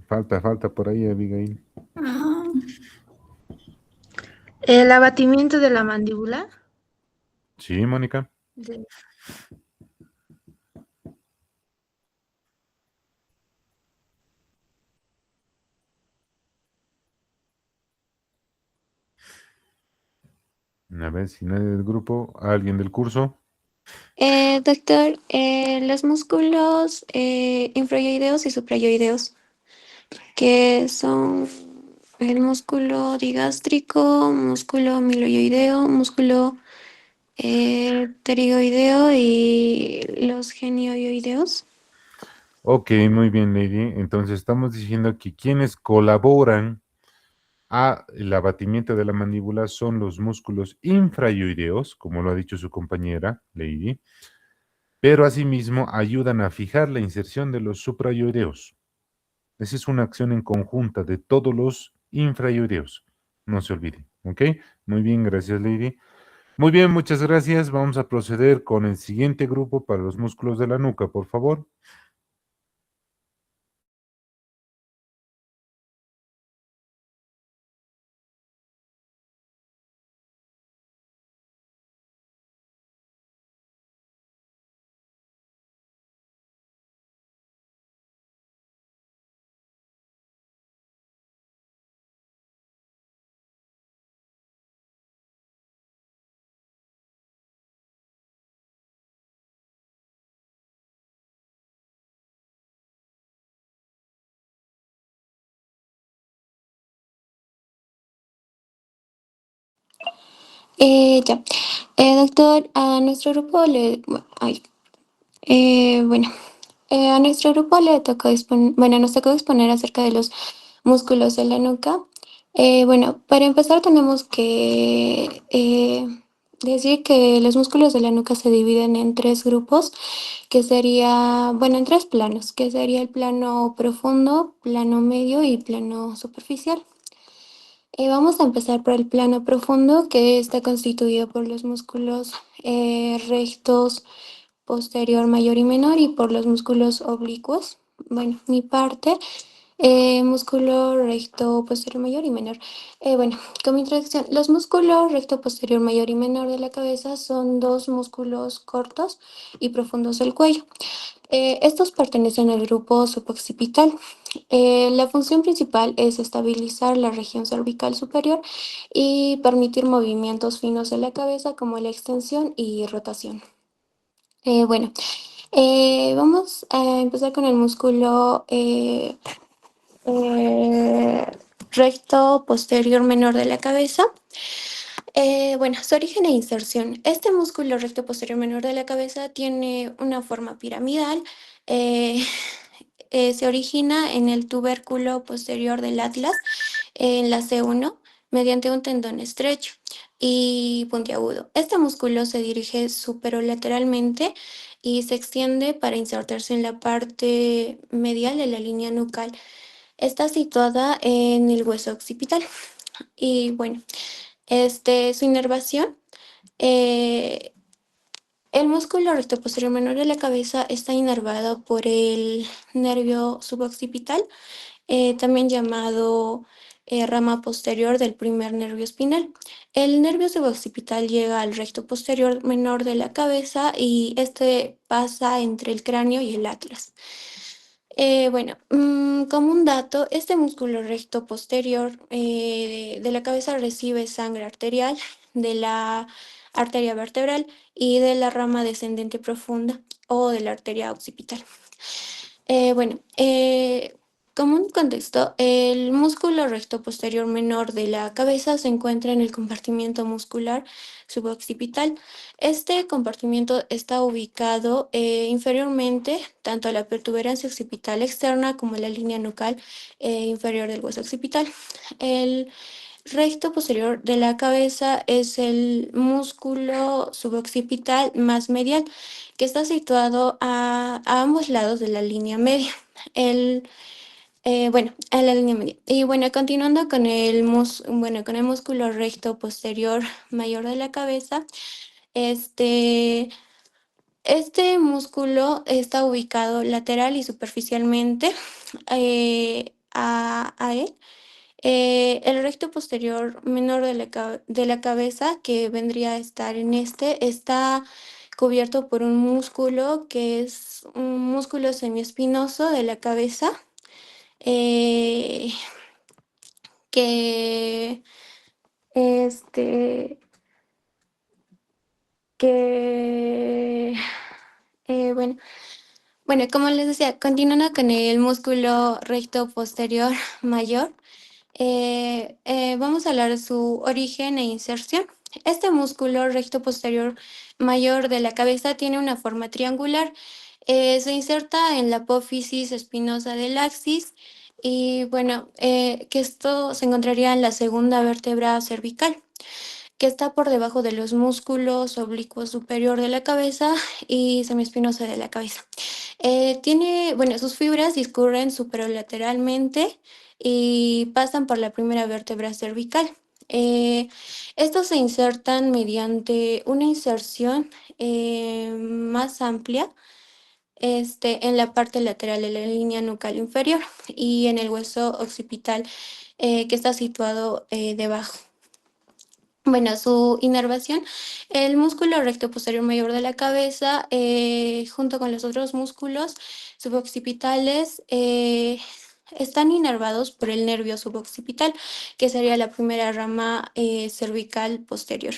Falta por ahí, Abigail. Ah, El abatimiento de la mandíbula. Sí, Mónica. de- A ver si nadie del grupo, alguien del curso. Doctor, los músculos infrayoideos y suprayoideos, que son el músculo digástrico, músculo miloyoideo, músculo pterigoideo y los genioideos. Ok, muy bien, Lady. Entonces estamos diciendo que quienes colaboran a el abatimiento de la mandíbula son los músculos infrayoideos, como lo ha dicho su compañera, Lady, pero asimismo ayudan a fijar la inserción de los suprayoideos. Esa es una acción en conjunta de todos los infrayoideos. No se olvide, ¿ok? Muy bien, gracias, Lady. Muy bien, muchas gracias. Vamos a proceder con el siguiente grupo para los músculos de la nuca, por favor. Ya. Doctor, a nuestro grupo le... Ay, bueno, a nuestro grupo le tocó bueno, nos tocó exponer acerca de los músculos de la nuca. Bueno, para empezar tenemos que decir que los músculos de la nuca se dividen en tres grupos, que sería, bueno, en tres planos, que sería el plano profundo, plano medio y plano superficial. Vamos a empezar por el plano profundo, que está constituido por los músculos rectos, posterior mayor y menor, y por los músculos oblicuos. Bueno, mi parte, músculo recto posterior mayor y menor. Bueno, como introducción, los músculos recto posterior mayor y menor de la cabeza son dos músculos cortos y profundos del cuello. Estos pertenecen al grupo suboccipital. La función principal es estabilizar la región cervical superior y permitir movimientos finos de la cabeza como la extensión y rotación. Bueno, vamos a empezar con el músculo eh, recto posterior menor de la cabeza. Bueno, su origen e inserción. Este músculo recto posterior menor de la cabeza tiene una forma piramidal. eh, Se origina en el tubérculo posterior del atlas, en la C1, mediante un tendón estrecho y puntiagudo. Este músculo se dirige superolateralmente y se extiende para insertarse en la parte medial de la línea nucal. Está situada en el hueso occipital. Y bueno, su inervación. eh, el músculo recto posterior menor de la cabeza está inervado por el nervio suboccipital, también llamado rama posterior del primer nervio espinal. El nervio suboccipital llega al recto posterior menor de la cabeza y este pasa entre el cráneo y el atlas. Bueno, como un dato, este músculo recto posterior de la cabeza recibe sangre arterial de la arteria vertebral y de la rama descendente profunda o de la arteria occipital. Bueno, como un contexto, el músculo recto posterior menor de la cabeza se encuentra en el compartimiento muscular suboccipital. Este compartimiento está ubicado inferiormente tanto a la protuberancia occipital externa como a la línea nucal inferior del hueso occipital. El recto posterior de la cabeza es el músculo suboccipital más medial, que está situado a ambos lados de la línea media. Bueno, a la línea media. Y bueno, continuando con con el músculo recto posterior mayor de la cabeza, este, este músculo está ubicado lateral y superficialmente a él. El recto posterior menor de de la cabeza, que vendría a estar en está cubierto por un músculo que es un músculo semiespinoso de la cabeza, eh, que este, que, bueno, como les decía, continuando con el músculo recto posterior mayor, vamos a hablar de su origen e inserción. Este músculo recto posterior mayor de la cabeza tiene una forma triangular. Se inserta en la apófisis espinosa del axis y que esto se encontraría en la segunda vértebra cervical, que está por debajo de los músculos oblicuo superior de la cabeza y semiespinosa de la cabeza. Sus fibras discurren superolateralmente y pasan por la primera vértebra cervical. Eh, Estos se insertan mediante una inserción más amplia en la parte lateral de la línea nucal inferior y en el hueso occipital que está situado debajo. Su inervación, el músculo recto posterior mayor de la cabeza, junto con los otros músculos suboccipitales, están inervados por el nervio suboccipitaal, que sería la primera rama cervical posterior.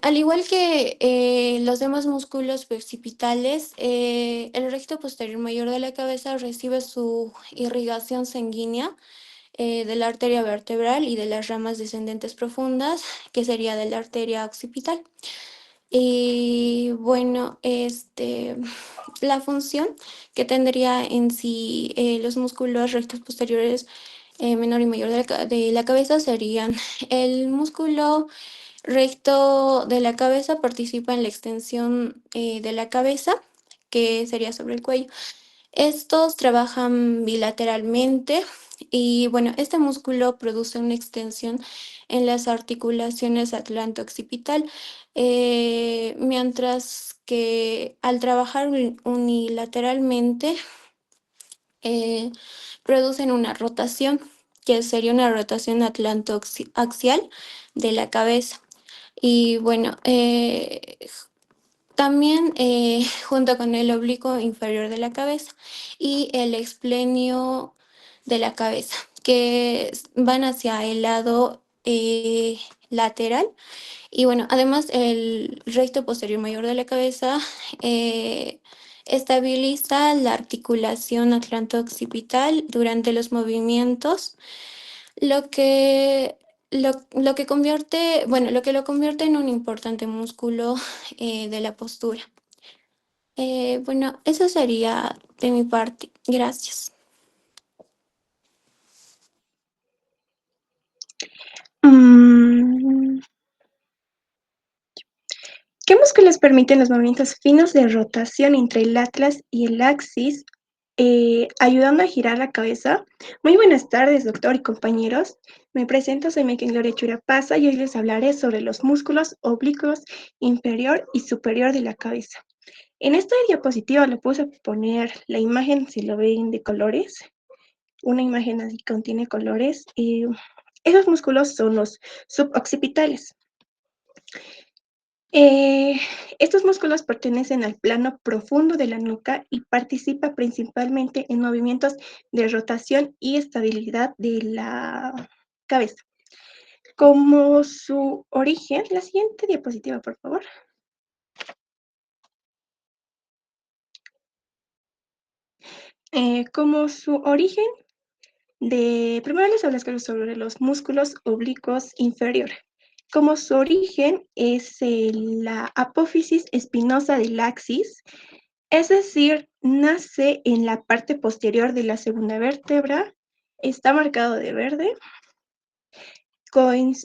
Al igual que los demás músculos occipitales, el recto posterior mayor de la cabeza recibe su irrigación sanguínea de la arteria vertebral y de las ramas descendentes profundas, que sería de la arteria occipital. Y la función que tendría en sí los músculos rectos posteriores menor y mayor de la cabeza serían: el músculo recto de la cabeza participa en la extensión de la cabeza, que sería sobre el cuello. Estos trabajan bilateralmente y este músculo produce una extensión en las articulaciones atlanto-occipital, mientras que al trabajar unilateralmente eh, producen una rotación, que sería una rotación atlanto-axial de la cabeza. Y también junto con el oblicuo inferior de la cabeza y el explenio de la cabeza, que van hacia el lado lateral. Y además el recto posterior mayor de la cabeza eh, estabiliza la articulación atlanto-occipital durante los movimientos, lo que lo que lo convierte en un importante músculo de la postura. Eso sería de mi parte. Gracias. ¿Qué músculos permiten los movimientos finos de rotación entre el atlas y el axis, ayudando a girar la cabeza? Muy buenas tardes, doctor y compañeros. Me presento, soy Meken Gloria Churapasa y hoy les hablaré sobre los músculos oblicuos inferior y superior de la cabeza. En esta diapositiva le puse poner la imagen, si lo ven, de colores. Una imagen así que contiene colores. Esos músculos son los suboccipitales. Estos músculos pertenecen al plano profundo de la nuca y participan principalmente en movimientos de rotación y estabilidad de la cabeza. Como su origen, la siguiente diapositiva, por favor. Como su origen, primero les hablaré sobre los músculos oblicuos inferiores. Como su origen es la apófisis espinosa del axis, es decir, nace en la parte posterior de la segunda vértebra, está marcado de verde.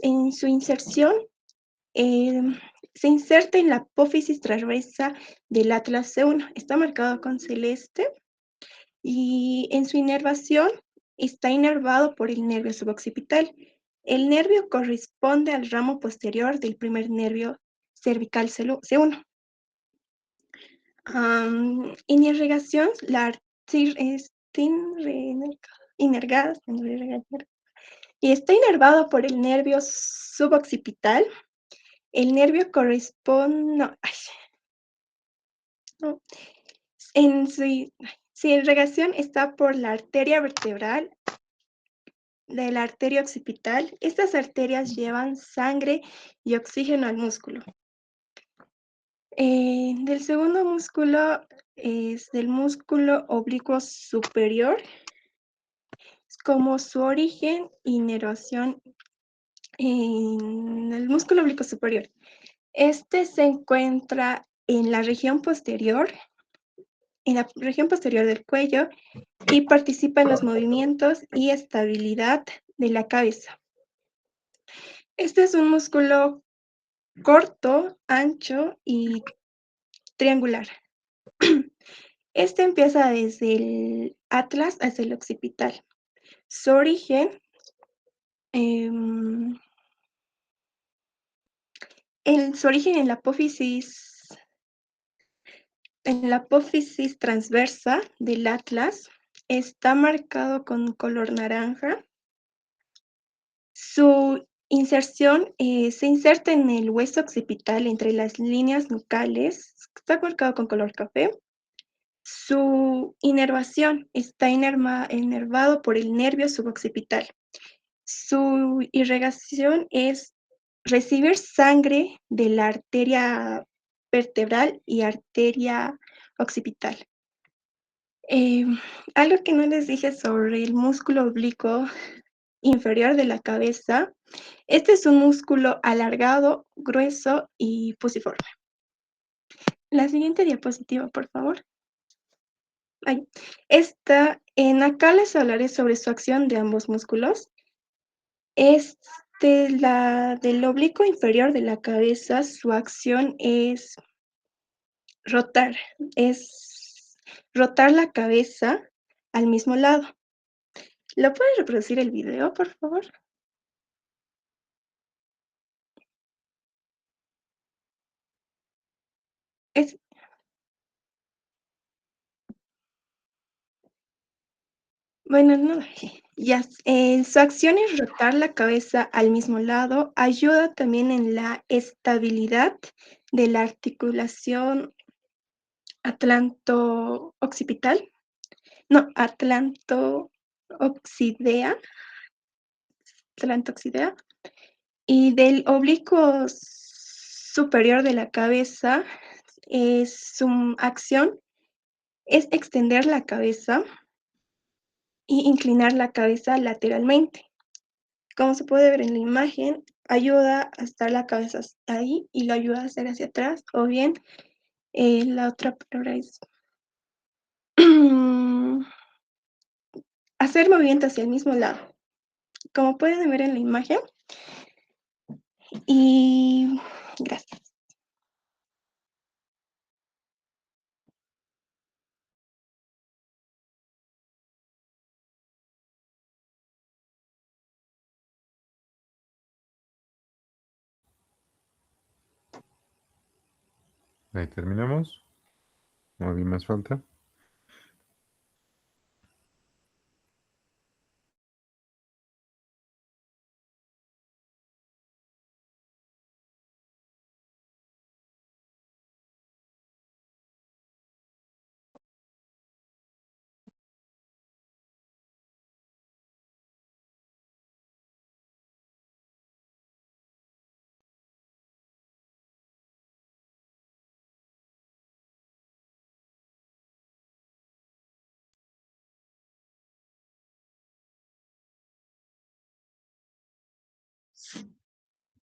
En su inserción, se inserta en la apófisis transversa del atlas C1, está marcado con celeste, y en su inervación está inervado por el nervio suboccipital. El nervio corresponde al ramo posterior del primer nervio cervical C1. En irrigación, la está inervada y está inervado por el nervio suboccipital. El nervio corresponde, en su irrigación está por la arteria vertebral de la arteria occipital. Estas arterias llevan sangre y oxígeno al músculo. Del segundo músculo es del músculo oblicuo superior, es como su origen y inervación en el músculo oblicuo superior. Este se encuentra en la región posterior del cuello y participa en los movimientos y estabilidad de la cabeza. Este es un músculo corto, ancho y triangular. Este empieza desde el atlas hacia el occipital. Su origen em, en la apófisis transversa del atlas está marcado con color naranja. Su inserción se inserta en el hueso occipital entre las líneas nucales, está marcado con color café. Su inervación está inervado por el nervio suboccipital. Su irrigación es recibir sangre de la arteria vertebral y arteria occipital. Algo que no les dije sobre el músculo oblicuo inferior de la cabeza, este es un músculo alargado, grueso y fusiforme. La siguiente diapositiva, por favor. Acá les hablaré sobre su acción de ambos músculos. Del oblicuo inferior de la cabeza, su acción es rotar la cabeza al mismo lado. ¿Lo puede reproducir el video, por favor? Bueno, no, ya, su acción es rotar la cabeza al mismo lado, ayuda también en la estabilidad de la articulación atlanto-occipital, no, atlanto-oxidea, y del oblicuo superior de la cabeza, su acción es extender la cabeza y inclinar la cabeza lateralmente. Como se puede ver en la imagen, ayuda a estar la cabeza ahí y lo ayuda a hacer hacia atrás, o bien la otra palabra es hacer movimiento hacia el mismo lado. Como pueden ver en la imagen. Y gracias. Ahí terminamos. No hay más falta.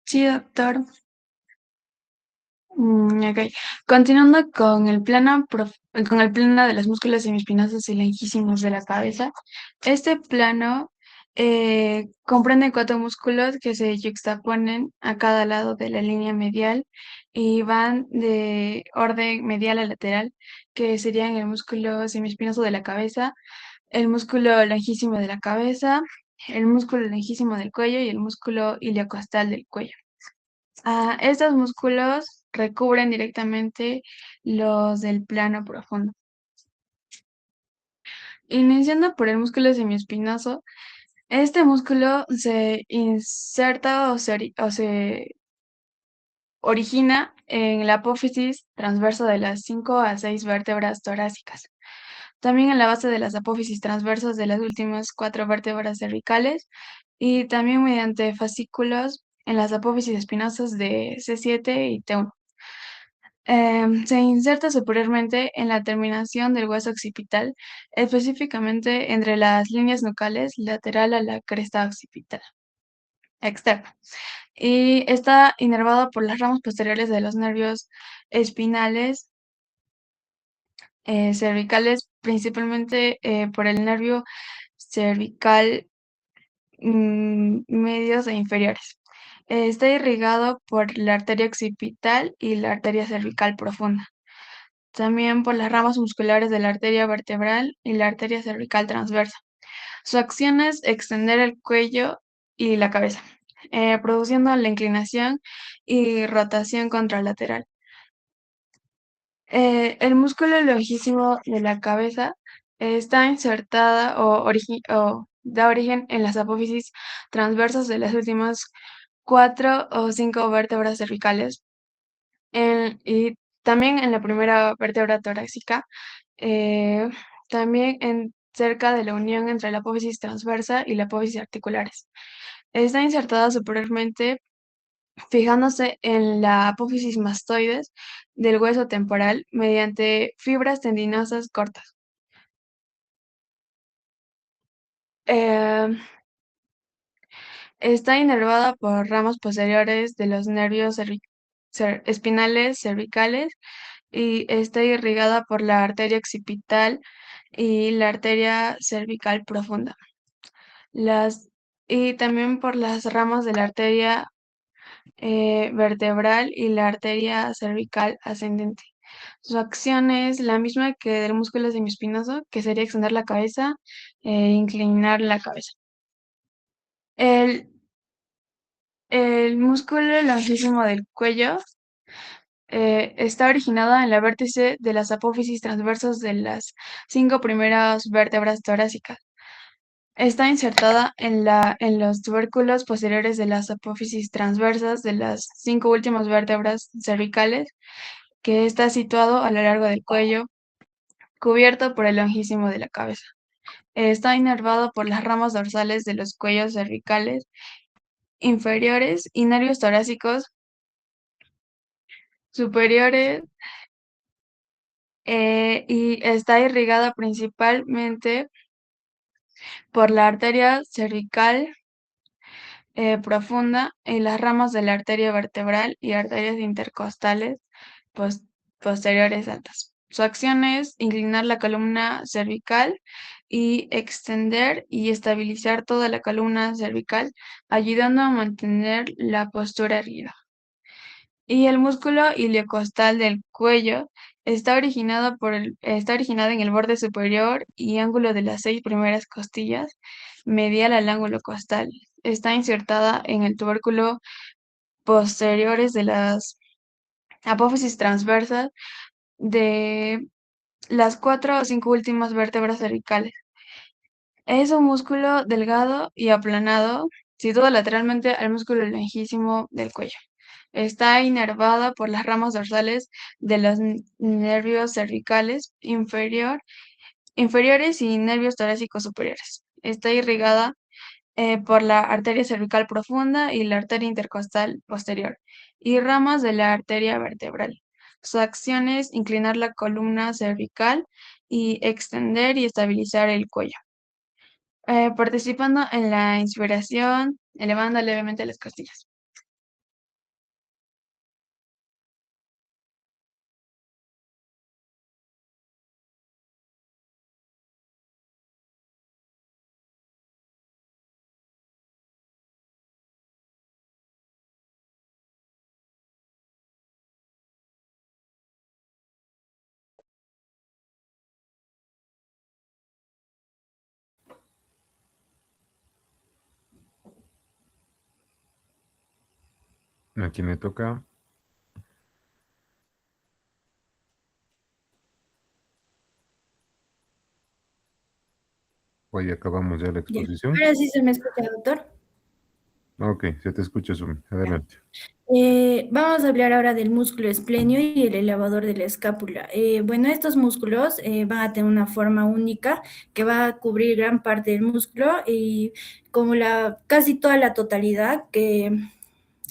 Sí, doctor. Ok. Continuando con el con el plano de los músculos semiespinosos y lejísimos de la cabeza, este plano comprende 4 músculos que se yuxtaponen a cada lado de la línea medial y van de orden medial a lateral, que serían el músculo semiespinoso de la cabeza, el músculo lejísimo de la cabeza, el músculo lejísimo del cuello y el músculo iliocostal del cuello. Estos músculos recubren directamente los del plano profundo. Iniciando por el músculo semiespinoso, este músculo se inserta o se origina en la apófisis transversa de las 5 a 6 vértebras torácicas. También en la base de las apófisis transversas de las últimas 4 vértebras cervicales y también mediante fascículos en las apófisis espinosas de C7 y T1. Se inserta superiormente en la terminación del hueso occipital, específicamente entre las líneas nucales lateral a la cresta occipital externa, y está inervado por las ramas posteriores de los nervios espinales cervicales, principalmente por el nervio cervical medios e inferiores. Está irrigado por la arteria occipital y la arteria cervical profunda. También por las ramas musculares de la arteria vertebral y la arteria cervical transversa. Su acción es extender el cuello y la cabeza, produciendo la inclinación y rotación contralateral. El músculo longitísimo de la cabeza está insertada o da origen en las apófisis transversas de las últimas 4 o 5 vértebras cervicales y también en la primera vértebra torácica, eh, también cerca de la unión entre la apófisis transversa y la apófisis articulares. Está insertada superiormente fijándose en la apófisis mastoides del hueso temporal mediante fibras tendinosas cortas. Está inervada por ramas posteriores de los nervios espinales cervicales y está irrigada por la arteria occipital y la arteria cervical profunda. Y también por las ramas de la arteria vertebral y la arteria cervical ascendente. Su acción es la misma que del músculo semiespinoso, que sería extender la cabeza e inclinar la cabeza. El músculo longitísimo del cuello está originado en la vértice de las apófisis transversas de las 5 primeras vértebras torácicas. Está insertada en los tubérculos posteriores de las apófisis transversas de las 5 últimas vértebras cervicales, que está situado a lo largo del cuello, cubierto por el longitísimo de la cabeza. Está inervado por las ramas dorsales de los cuellos cervicales inferiores y nervios torácicos superiores, y está irrigada principalmente por la arteria cervical profunda y las ramas de la arteria vertebral y arterias intercostales posteriores altas. Su acción es inclinar la columna cervical y extender y estabilizar toda la columna cervical, ayudando a mantener la postura erguida. Y el músculo iliocostal del cuello está originado en el borde superior y ángulo de las 6 primeras costillas, medial al ángulo costal. Está insertada en el tubérculo posteriores de las apófisis transversas de las 4 o 5 últimas vértebras cervicales. Es un músculo delgado y aplanado, situado lateralmente al músculo longitísimo del cuello. Está inervada por las ramas dorsales de los nervios cervicales inferiores y nervios torácicos superiores. Está irrigada por la arteria cervical profunda y la arteria intercostal posterior y ramas de la arteria vertebral. Su acción es inclinar la columna cervical y extender y estabilizar el cuello. Participando en la inspiración, elevando levemente las costillas. Aquí me toca. Hoy acabamos ya la Ya. exposición. Ahora sí se me escucha, doctor. Ok, se te escucha, Sumi. Adelante. Vamos a hablar ahora del músculo esplenio y el elevador de la escápula. Bueno, estos músculos van a tener una forma única que va a cubrir gran parte del músculo y como casi toda la totalidad que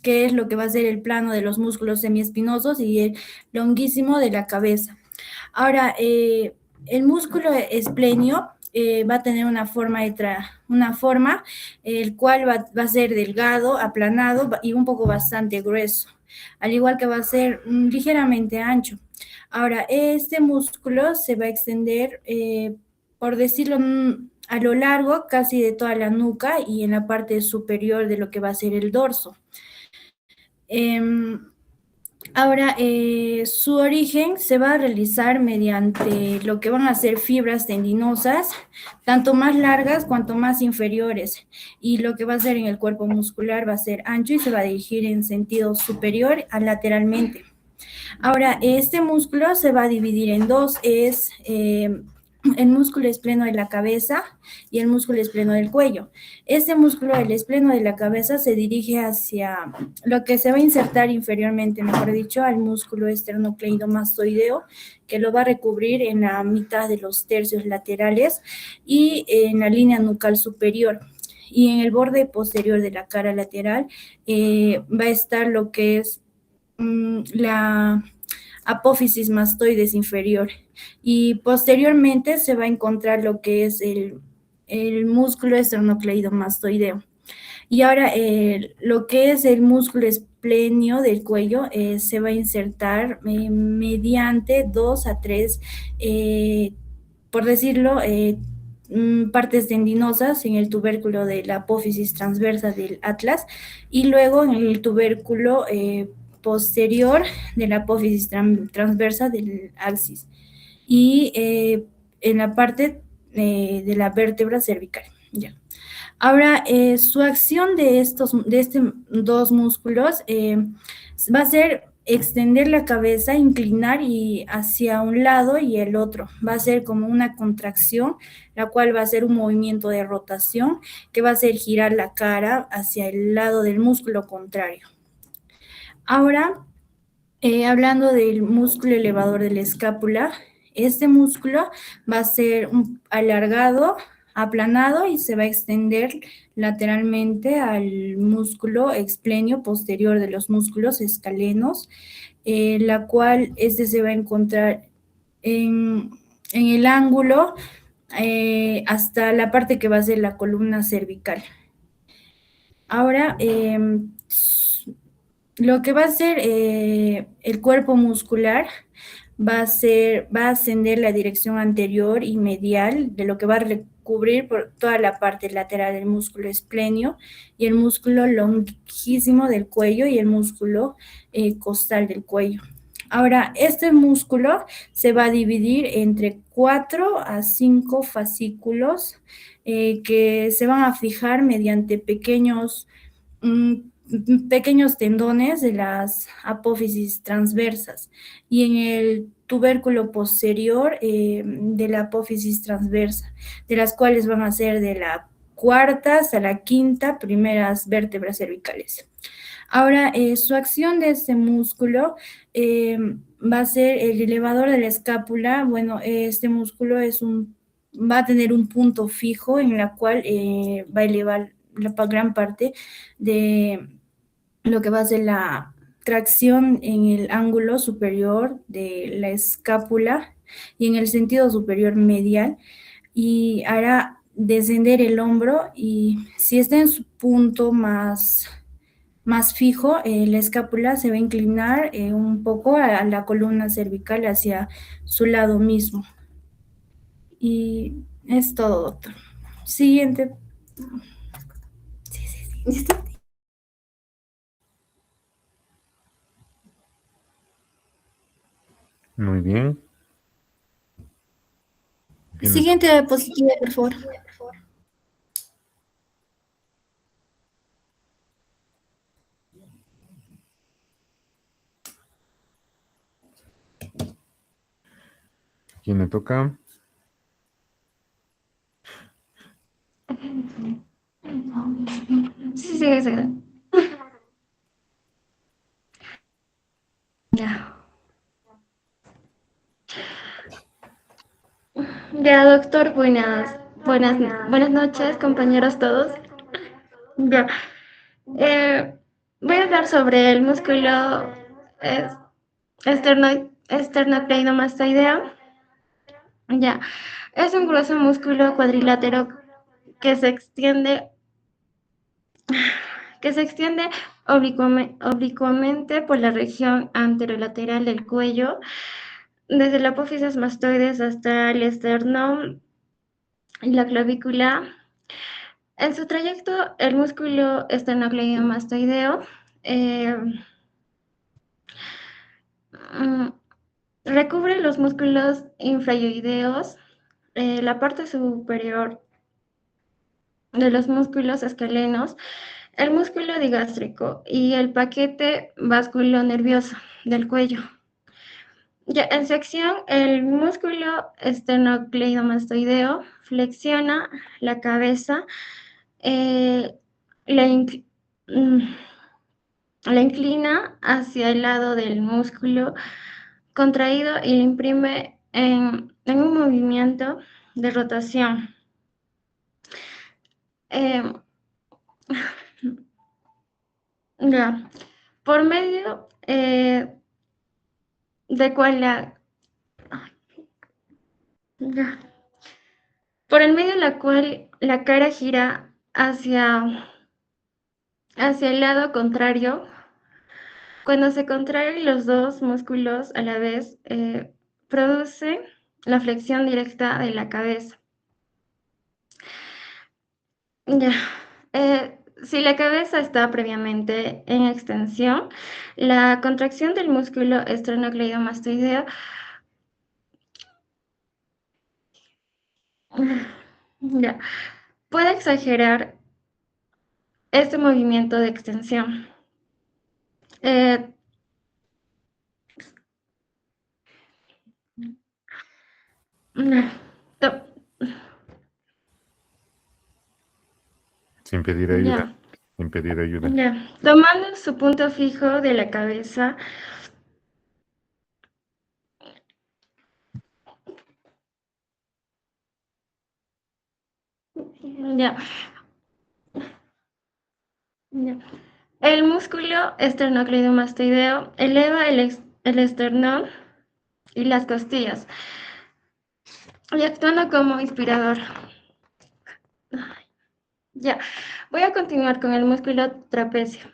que es lo que va a ser el plano de los músculos semiespinosos y el longuísimo de la cabeza. Ahora, el músculo esplenio va a tener una forma, el cual va a ser delgado, aplanado y un poco bastante grueso, al igual que va a ser ligeramente ancho. Ahora, este músculo se va a extender, por decirlo, a lo largo casi de toda la nuca y en la parte superior de lo que va a ser el dorso. Ahora, su origen se va a realizar mediante lo que van a ser fibras tendinosas, tanto más largas cuanto más inferiores, y lo que va a ser en el cuerpo muscular va a ser ancho y se va a dirigir en sentido superior a lateralmente. Ahora, este músculo se va a dividir en dos, es el músculo espleno de la cabeza y el músculo espleno del cuello. Este músculo, el espleno de la cabeza, se dirige hacia lo que se va a insertar inferiormente, mejor dicho, al músculo esternocleidomastoideo, que lo va a recubrir en la mitad de los tercios laterales y en la línea nucal superior. Y en el borde posterior de la cara lateral va a estar lo que es la apófisis mastoides inferior, y posteriormente se va a encontrar lo que es el músculo esternocleidomastoideo. Y ahora lo que es el músculo esplenio del cuello se va a insertar mediante 2 a 3, por decirlo, partes tendinosas en el tubérculo de la apófisis transversa del atlas y luego en el tubérculo posterior de la apófisis transversa del axis y en la parte de la vértebra cervical. Ya. Ahora, su acción de estos dos músculos va a ser extender la cabeza, inclinar y hacia un lado y el otro. Va a ser como una contracción, la cual va a ser un movimiento de rotación que va a hacer girar la cara hacia el lado del músculo contrario. Ahora, hablando del músculo elevador de la escápula, este músculo va a ser alargado, aplanado y se va a extender lateralmente al músculo explenio posterior de los músculos escalenos, la cual se va a encontrar en el ángulo hasta la parte que va a ser la columna cervical. Ahora, lo que va a ser el cuerpo muscular va a ascender la dirección anterior y medial de lo que va a recubrir por toda la parte lateral del músculo esplenio y el músculo longuísimo del cuello y el músculo costal del cuello. Ahora, este músculo se va a dividir entre 4 a 5 fascículos que se van a fijar mediante pequeños tendones de las apófisis transversas y en el tubérculo posterior de la apófisis transversa, de las cuales van a ser de la cuarta hasta la quinta primeras vértebras cervicales. Ahora, su acción de este músculo va a ser el elevador de la escápula. Bueno, este músculo va a tener un punto fijo en la cual va a elevar la gran parte de lo que va a ser la tracción en el ángulo superior de la escápula y en el sentido superior medial, y hará descender el hombro, y si está en su punto más fijo, la escápula se va a inclinar un poco a la columna cervical hacia su lado mismo. Y es todo, doctor. Siguiente. Sí. Muy bien. Siguiente diapositiva, por favor. ¿Quién le toca? Sí. Ya. Ya, doctor, buenas noches, compañeros todos. Ya. Voy a hablar sobre el músculo eh, esternocleidomastoideo. Ya, es un grueso músculo cuadrilátero que se extiende oblicuamente por la región anterolateral del cuello, desde la apófisis mastoides hasta el esternón y la clavícula. En su trayecto, el músculo esternocleidomastoideo recubre los músculos infrayoideos, la parte superior de los músculos escalenos, el músculo digástrico y el paquete vasculonervioso del cuello. Ya, en sección, el músculo esternocleidomastoideo flexiona la cabeza, la inclina hacia el lado del músculo contraído y le imprime en un movimiento de rotación. Ya, por medio de cual por el medio de la cual la cara gira hacia el lado contrario. Cuando se contraen los dos músculos a la vez, produce la flexión directa de la cabeza. Ya. Si la cabeza está previamente en extensión, la contracción del músculo esternocleidomastoideo ya, puede exagerar este movimiento de extensión. Sin pedir ayuda. Sin pedir ayuda. Ya. Tomando su punto fijo de la cabeza, ya. Ya. El músculo esternocleidomastoideo eleva el esternón y las costillas, y actuando como inspirador. Ya, voy a continuar con el músculo trapecio.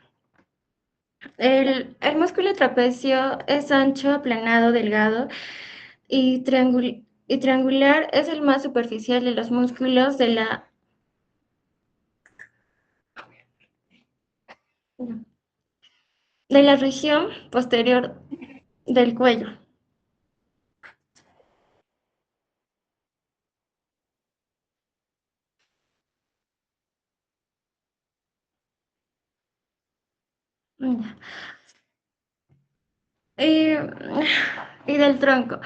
El músculo trapecio es ancho, aplanado, delgado y triangular. Es el más superficial de los músculos de la región posterior del cuello. Y del tronco.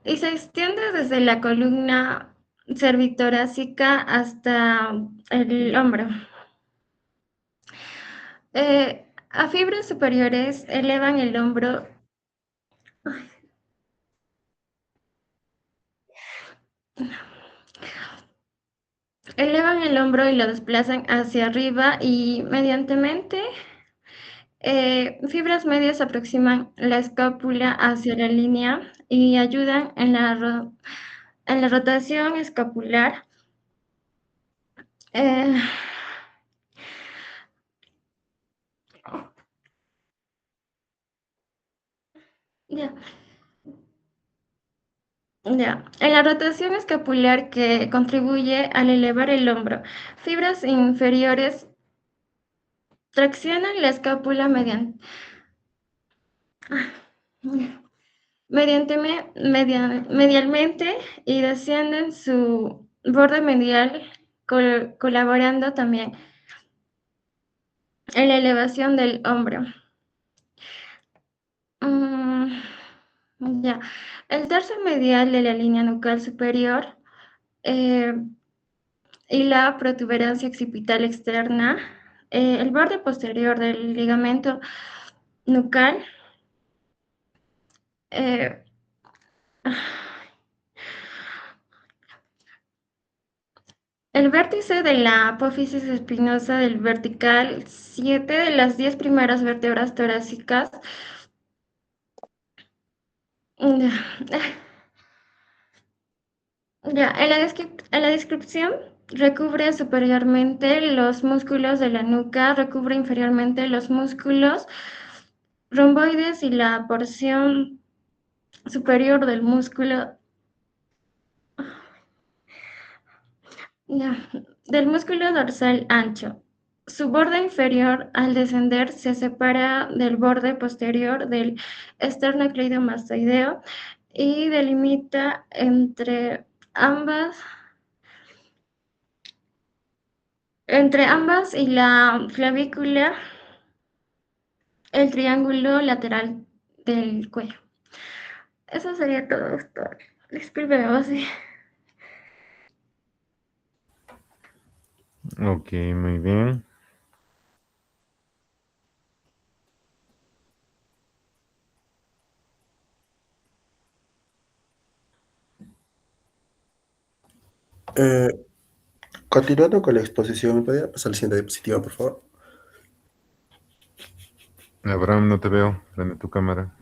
Y se extiende desde la columna cervicotorácica hasta el hombro. A fibras superiores elevan el hombro. Elevan el hombro y lo desplazan hacia arriba y mediantemente fibras medias aproximan la escápula hacia la línea y ayudan en la rotación escapular. Ya. Ya, en la rotación escapular que contribuye al elevar el hombro, fibras inferiores traccionan la escápula medialmente y descienden su borde medial, colaborando también en la elevación del hombro. Ya, el tercio medial de la línea nucal superior y la protuberancia occipital externa, el borde posterior del ligamento nucal, El vértice de la apófisis espinosa del vertical, 7 de las 10 primeras vértebras torácicas. Ya, en la descripción recubre superiormente los músculos de la nuca, recubre inferiormente los músculos romboides y la porción superior del músculo del músculo dorsal ancho. Su borde inferior, al descender, se separa del borde posterior del esternocleidomastoideo y delimita entre ambas y la clavícula el triángulo lateral del cuello. Eso sería todo, doctor. Disculpe, así. Ok, muy bien. Eh, Continuando con la exposición, ¿me podría pasar la siguiente diapositiva, por favor? Abraham, no te veo. Prende tu cámara.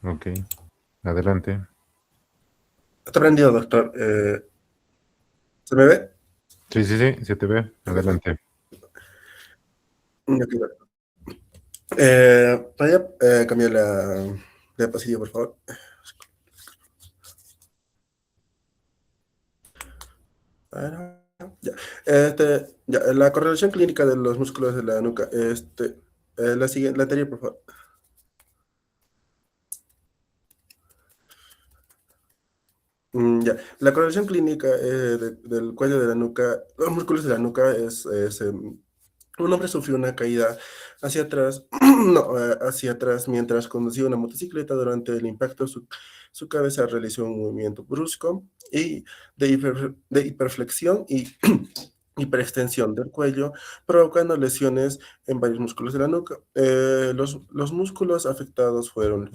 Ok, adelante. Está prendido, doctor. ¿Se me ve? Sí, sí, sí, se te ve. Adelante. Ok, bueno. ¿Podría cambiar la diapositiva, por favor? Bueno, ya. La correlación clínica de los músculos de la nuca. La siguiente, la anterior, por favor. Ya. La correlación clínica del cuello de la nuca, los músculos de la nuca un hombre sufrió una caída hacia atrás, no, hacia atrás mientras conducía una motocicleta. Durante el impacto, su cabeza realizó un movimiento brusco y de hiperflexión y hiperextensión del cuello, provocando lesiones en varios músculos de la nuca. Los músculos afectados fueron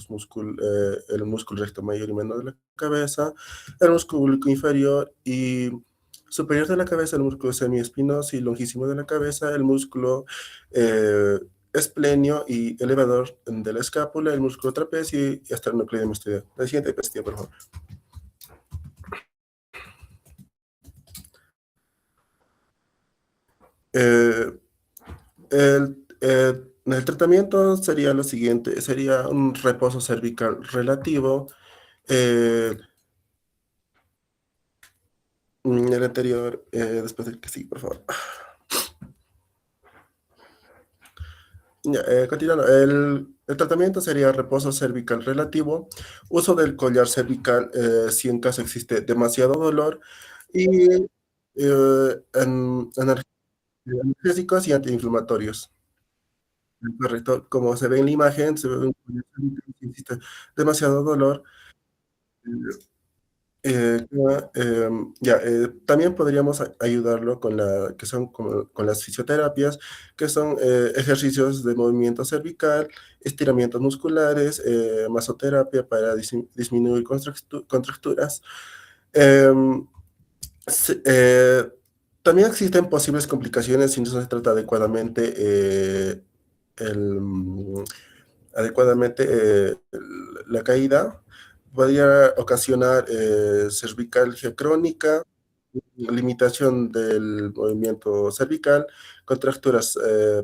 el músculo recto mayor y menor de la cabeza, el músculo inferior y superior de la cabeza, el músculo semiespinoso y longísimo de la cabeza, el músculo esplenio y elevador de la escápula, el músculo trapecio y esternocleidomastoideo. La siguiente diapositiva, por favor. El tratamiento sería lo siguiente, sería un reposo cervical relativo. El anterior, después del que sí, por favor. Ya, continuando, el tratamiento sería reposo cervical relativo, uso del collar cervical si en caso existe demasiado dolor y analgésicos y antiinflamatorios. Correcto, como se ve en la imagen, se ve un collar cervical si existe demasiado dolor. También podríamos ayudarlo que son con las fisioterapias, que son ejercicios de movimiento cervical, estiramientos musculares, masoterapia para disminuir contracturas. Em, se- eh, También existen posibles complicaciones si no se trata el- adecuadamente la caída. Podría ocasionar cervicalgia crónica, limitación del movimiento cervical, contracturas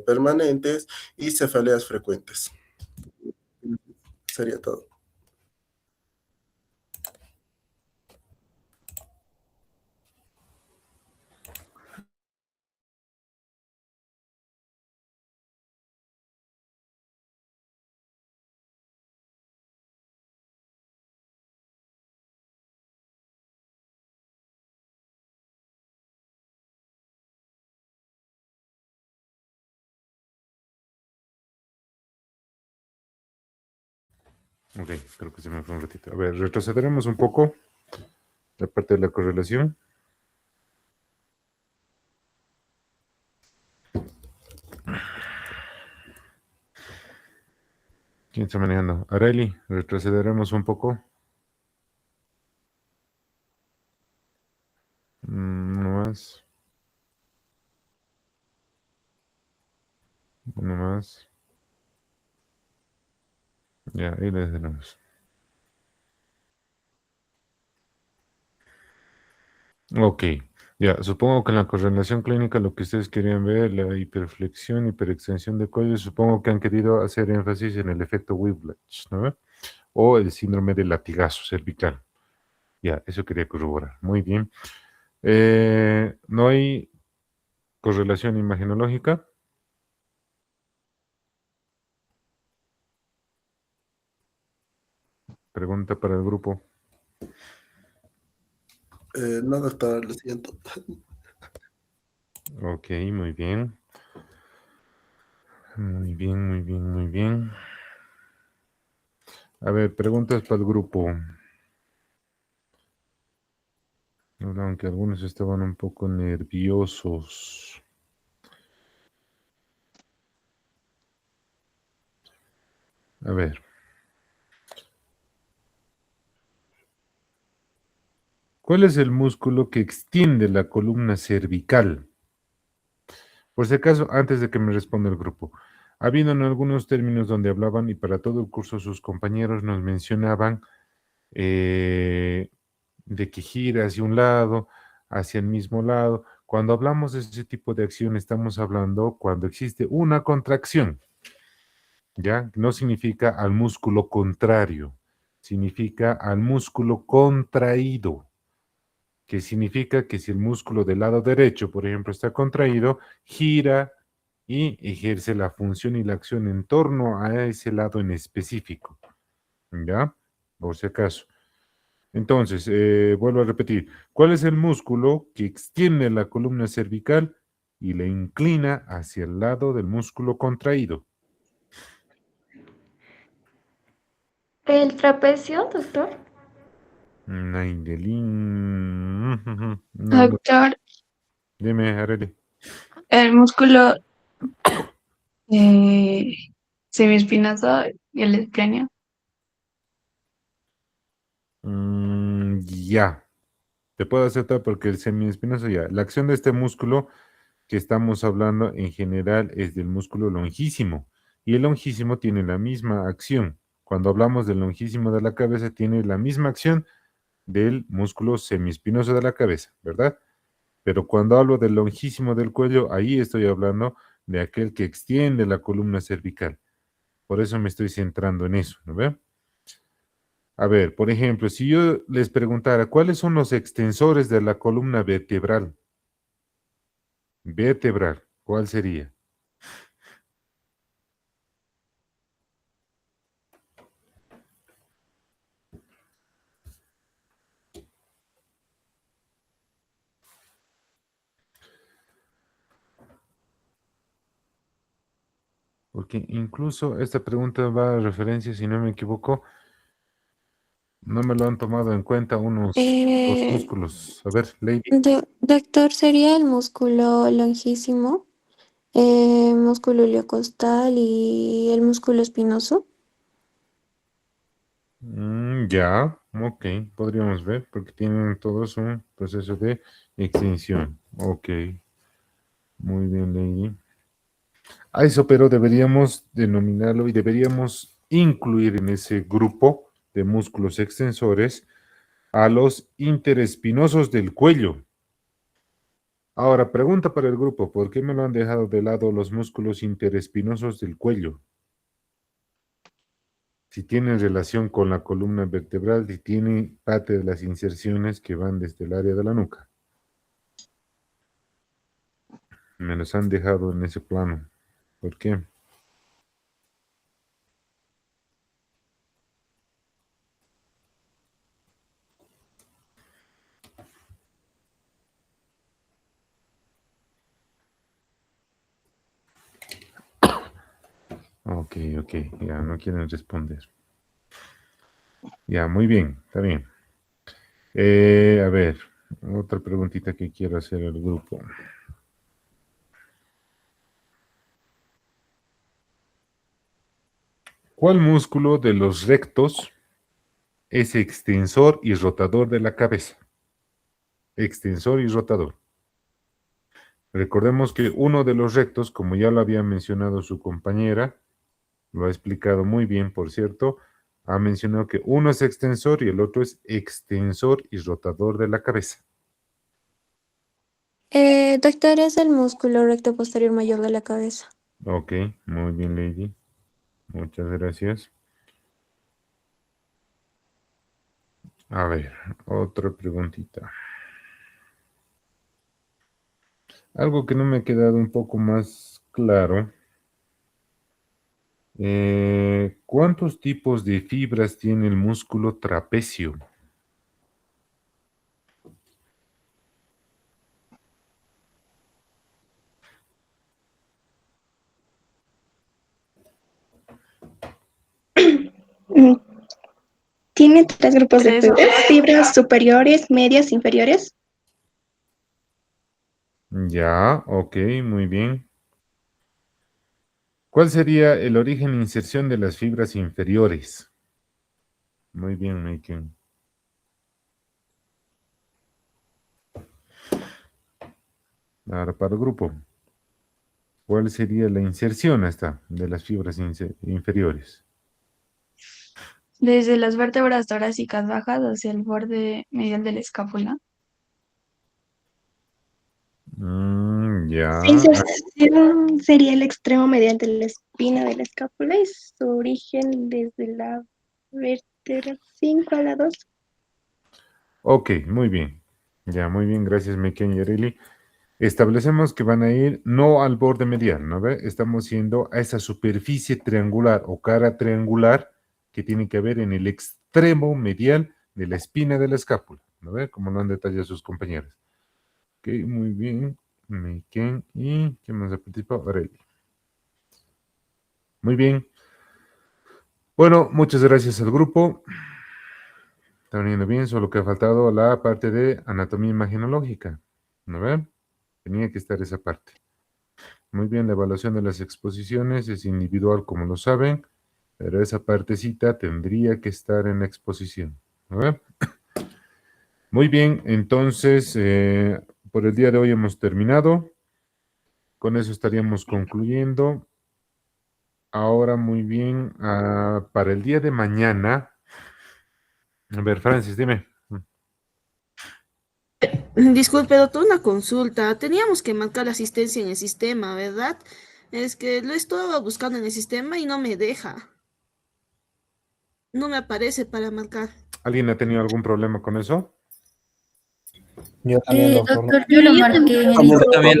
permanentes y cefaleas frecuentes. Sería todo. Ok, creo que se me fue un ratito. A ver, retrocederemos un poco la parte de la correlación. ¿Quién está manejando? Areli, retrocederemos un poco. más. Uno más. Ya, ahí les tenemos. Ok, ya, supongo que en la correlación clínica lo que ustedes querían ver, la hiperflexión, hiperextensión de cuello, supongo que han querido hacer énfasis en el efecto Whiplash, ¿no? O el síndrome del latigazo cervical. Ya, eso quería corroborar. Muy bien. ¿No hay correlación imagenológica? Pregunta para el grupo. No, doctor, lo siento. Ok, muy bien. Muy bien, muy bien, muy bien. A ver, preguntas para el grupo. Aunque algunos estaban un poco nerviosos. A ver. ¿Cuál es el músculo que extiende la columna cervical? Por si acaso, antes de que me responda el grupo, ha habido en algunos términos donde hablaban y para todo el curso sus compañeros nos mencionaban de que gira hacia un lado, hacia el mismo lado. Cuando hablamos de ese tipo de acción, estamos hablando cuando existe una contracción, ¿ya? No significa al músculo contrario, significa al músculo contraído, que significa que si el músculo del lado derecho, por ejemplo, está contraído, gira y ejerce la función y la acción en torno a ese lado en específico, ¿ya? Por si acaso. Entonces, vuelvo a repetir, ¿cuál es el músculo que extiende la columna cervical y la inclina hacia el lado del músculo contraído? ¿El trapecio, doctor? Naindelin. No. Doctor, Dime, Arely. el músculo semiespinoso y el escláneo. Ya. Te puedo aceptar porque el semiespinoso ya. La acción de este músculo que estamos hablando en general es del músculo longísimo. Y el longísimo tiene la misma acción. Cuando hablamos del longísimo de la cabeza, tiene la misma acción del músculo semiespinoso de la cabeza, ¿verdad? Pero cuando hablo del longísimo del cuello, ahí estoy hablando de aquel que extiende la columna cervical. Por eso me estoy centrando en eso, ¿no ve? A ver, por ejemplo, si yo les preguntara, ¿cuáles son los extensores de la columna vertebral? Vertebral, ¿cuál sería? Porque incluso esta pregunta va a referencia, si no me equivoco, no me lo han tomado en cuenta unos dos músculos. A ver, Lady. Doctor, ¿sería el músculo longísimo, músculo iliocostal y el músculo espinoso? Ya, ok, podríamos ver, porque tienen todos un proceso de extinción. Ok, muy bien, Lady. A eso, pero deberíamos denominarlo y deberíamos incluir en ese grupo de músculos extensores a los interespinosos del cuello. Ahora, pregunta para el grupo, ¿por qué me lo han dejado de lado los músculos interespinosos del cuello? Si tienen relación con la columna vertebral, si tienen parte de las inserciones que van desde el área de la nuca. Me los han dejado en ese plano. ¿Por qué? Ok, ya no quieren responder. Ya, muy bien, está bien. A ver, otra preguntita que quiero hacer al grupo. ¿Cuál músculo de los rectos es extensor y rotador de la cabeza? Extensor y rotador. Recordemos que uno de los rectos, como ya lo había mencionado su compañera, lo ha explicado muy bien, por cierto, ha mencionado que uno es extensor y el otro es extensor y rotador de la cabeza. Doctor, es el músculo recto posterior mayor de la cabeza. Ok, muy bien, Lady. Muchas gracias. A ver, otra preguntita. Algo que no me ha quedado un poco más claro. ¿Cuántos tipos de fibras tiene el músculo trapecio? Mm, Tiene 3 grupos de Tres. fibras, fibras superiores, medias, inferiores. Ya, ok, muy bien. ¿Cuál sería el origen e inserción de las fibras inferiores? Muy bien, Maiken. Ahora para el grupo. ¿Cuál sería la inserción esta de las fibras inferiores? Desde las vértebras torácicas bajas hacia el borde medial de la escápula. Ya. Su inserción sería el extremo mediante la espina de la escápula y su origen desde la vértebra 5 a la 2. Ok, muy bien. Ya, muy bien, gracias, Maiken y Arely. Establecemos que van a ir no al borde medial, ¿no ve? Estamos yendo a esa superficie triangular o cara triangular que tiene que haber en el extremo medial de la espina de la escápula, ¿no ve? Como lo han detallado sus compañeros. Ok, muy bien, Maiken y ¿quién más ha participado? Arely. Muy bien. Bueno, muchas gracias al grupo. Está veniendo bien, solo que ha faltado la parte de anatomía imagenológica, ¿no ve? Tenía que estar esa parte. Muy bien, la evaluación de las exposiciones es individual, como lo saben, pero esa partecita tendría que estar en la exposición. ¿No ve? Muy bien, entonces, por el día de hoy hemos terminado. Con eso estaríamos concluyendo. Ahora, muy bien, para el día de mañana. A ver, Francis, dime. Disculpe, doctor, una consulta. Teníamos que marcar la asistencia en el sistema, ¿verdad? Es que lo estaba buscando en el sistema y no me deja. No me aparece para marcar. ¿Alguien ha tenido algún problema con eso? Yo también, doctor. Doctor, yo lo marqué en el Yo también,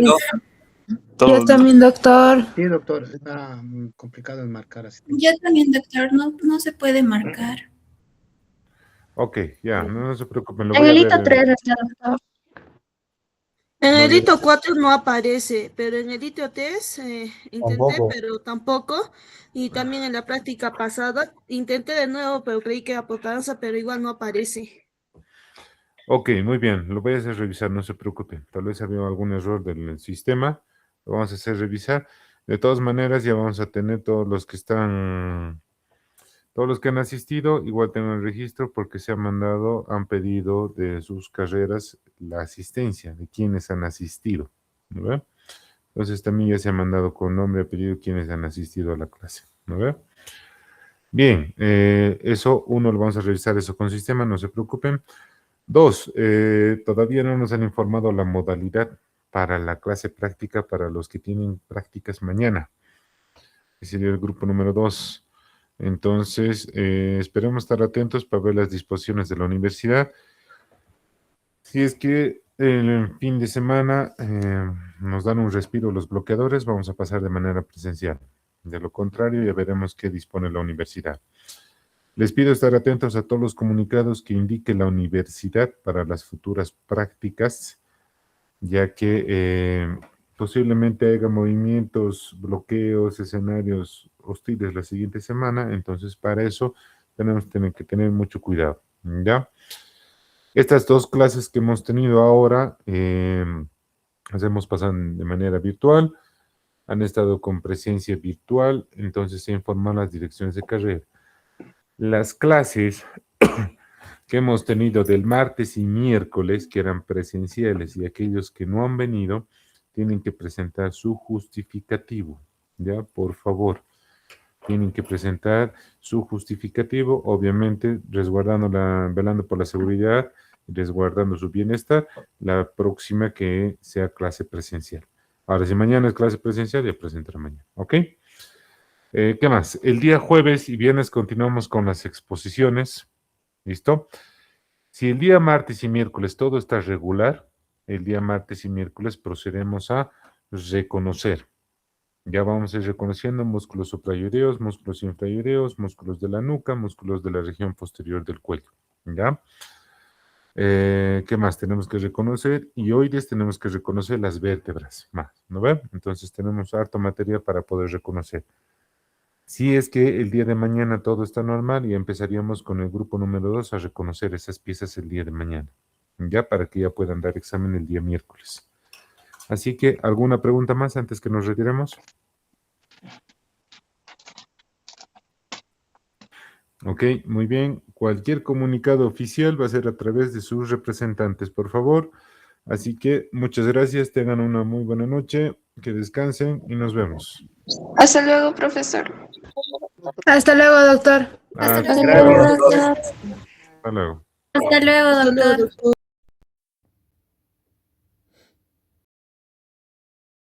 Yo también, doctor. Sí, doctor, está complicado el marcar así. Yo también, doctor, no se puede marcar. Ok, ya, no se preocupen, lo En voy a el ver. hito 3 está, doctor. En Muy el bien. hito 4 no aparece, pero en el hito 3 intenté, Tampoco. pero tampoco. Y también en la práctica pasada intenté de nuevo, pero creí que era por cansa, pero igual no aparece. Ok, muy bien, lo voy a hacer revisar, no se preocupe. Tal vez había algún error del sistema, lo vamos a hacer revisar. De todas maneras, ya vamos a tener todos los que han asistido, igual tengan el registro porque se han mandado, han pedido de sus carreras la asistencia de quienes han asistido. ¿No ve? Entonces también ya se ha mandado con nombre y apellido quienes han asistido a la clase. ¿No ve? Bien, eso uno lo vamos a revisar eso con sistema, no se preocupen. 2, todavía no nos han informado la modalidad para la clase práctica para los que tienen prácticas mañana. Ese sería el grupo número 2. Entonces, esperemos estar atentos para ver las disposiciones de la universidad. Si es que el fin de semana nos dan un respiro los bloqueadores, vamos a pasar de manera presencial. De lo contrario, ya veremos qué dispone la universidad. Les pido estar atentos a todos los comunicados que indique la universidad para las futuras prácticas, ya que posiblemente haya movimientos, bloqueos, escenarios hostiles la siguiente semana, entonces para eso tenemos que tener mucho cuidado, ¿ya? Estas 2 clases que hemos tenido ahora, las hemos pasado de manera virtual, han estado con presencia virtual, entonces se informan las direcciones de carrera. Las clases que hemos tenido del martes y miércoles, que eran presenciales, y aquellos que no han venido, tienen que presentar su justificativo, ¿ya? Por favor, tienen que presentar su justificativo, obviamente velando por la seguridad, resguardando su bienestar, la próxima que sea clase presencial. Ahora, si mañana es clase presencial, ya presentará mañana, ¿ok? ¿Qué más? El día jueves y viernes continuamos con las exposiciones, ¿listo? Si el día martes y miércoles todo está regular, el día martes y miércoles procedemos a reconocer. Ya vamos a ir reconociendo músculos suprayureos, músculos infrayureos, músculos de la nuca, músculos de la región posterior del cuello, ¿ya? ¿Qué más tenemos que reconocer? Y hoy tenemos que reconocer las vértebras más, ¿no ven? Entonces tenemos harto material para poder reconocer. Si es que el día de mañana todo está normal, y empezaríamos con el grupo número 2 a reconocer esas piezas el día de mañana, ya para que ya puedan dar examen el día miércoles. Así que, ¿alguna pregunta más antes que nos retiremos? Ok, muy bien. Cualquier comunicado oficial va a ser a través de sus representantes, por favor. Así que, muchas gracias. Tengan una muy buena noche. Que descansen y nos vemos. Hasta luego, profesor. Hasta luego, doctor. Hasta Gracias. luego. Hasta luego, doctor.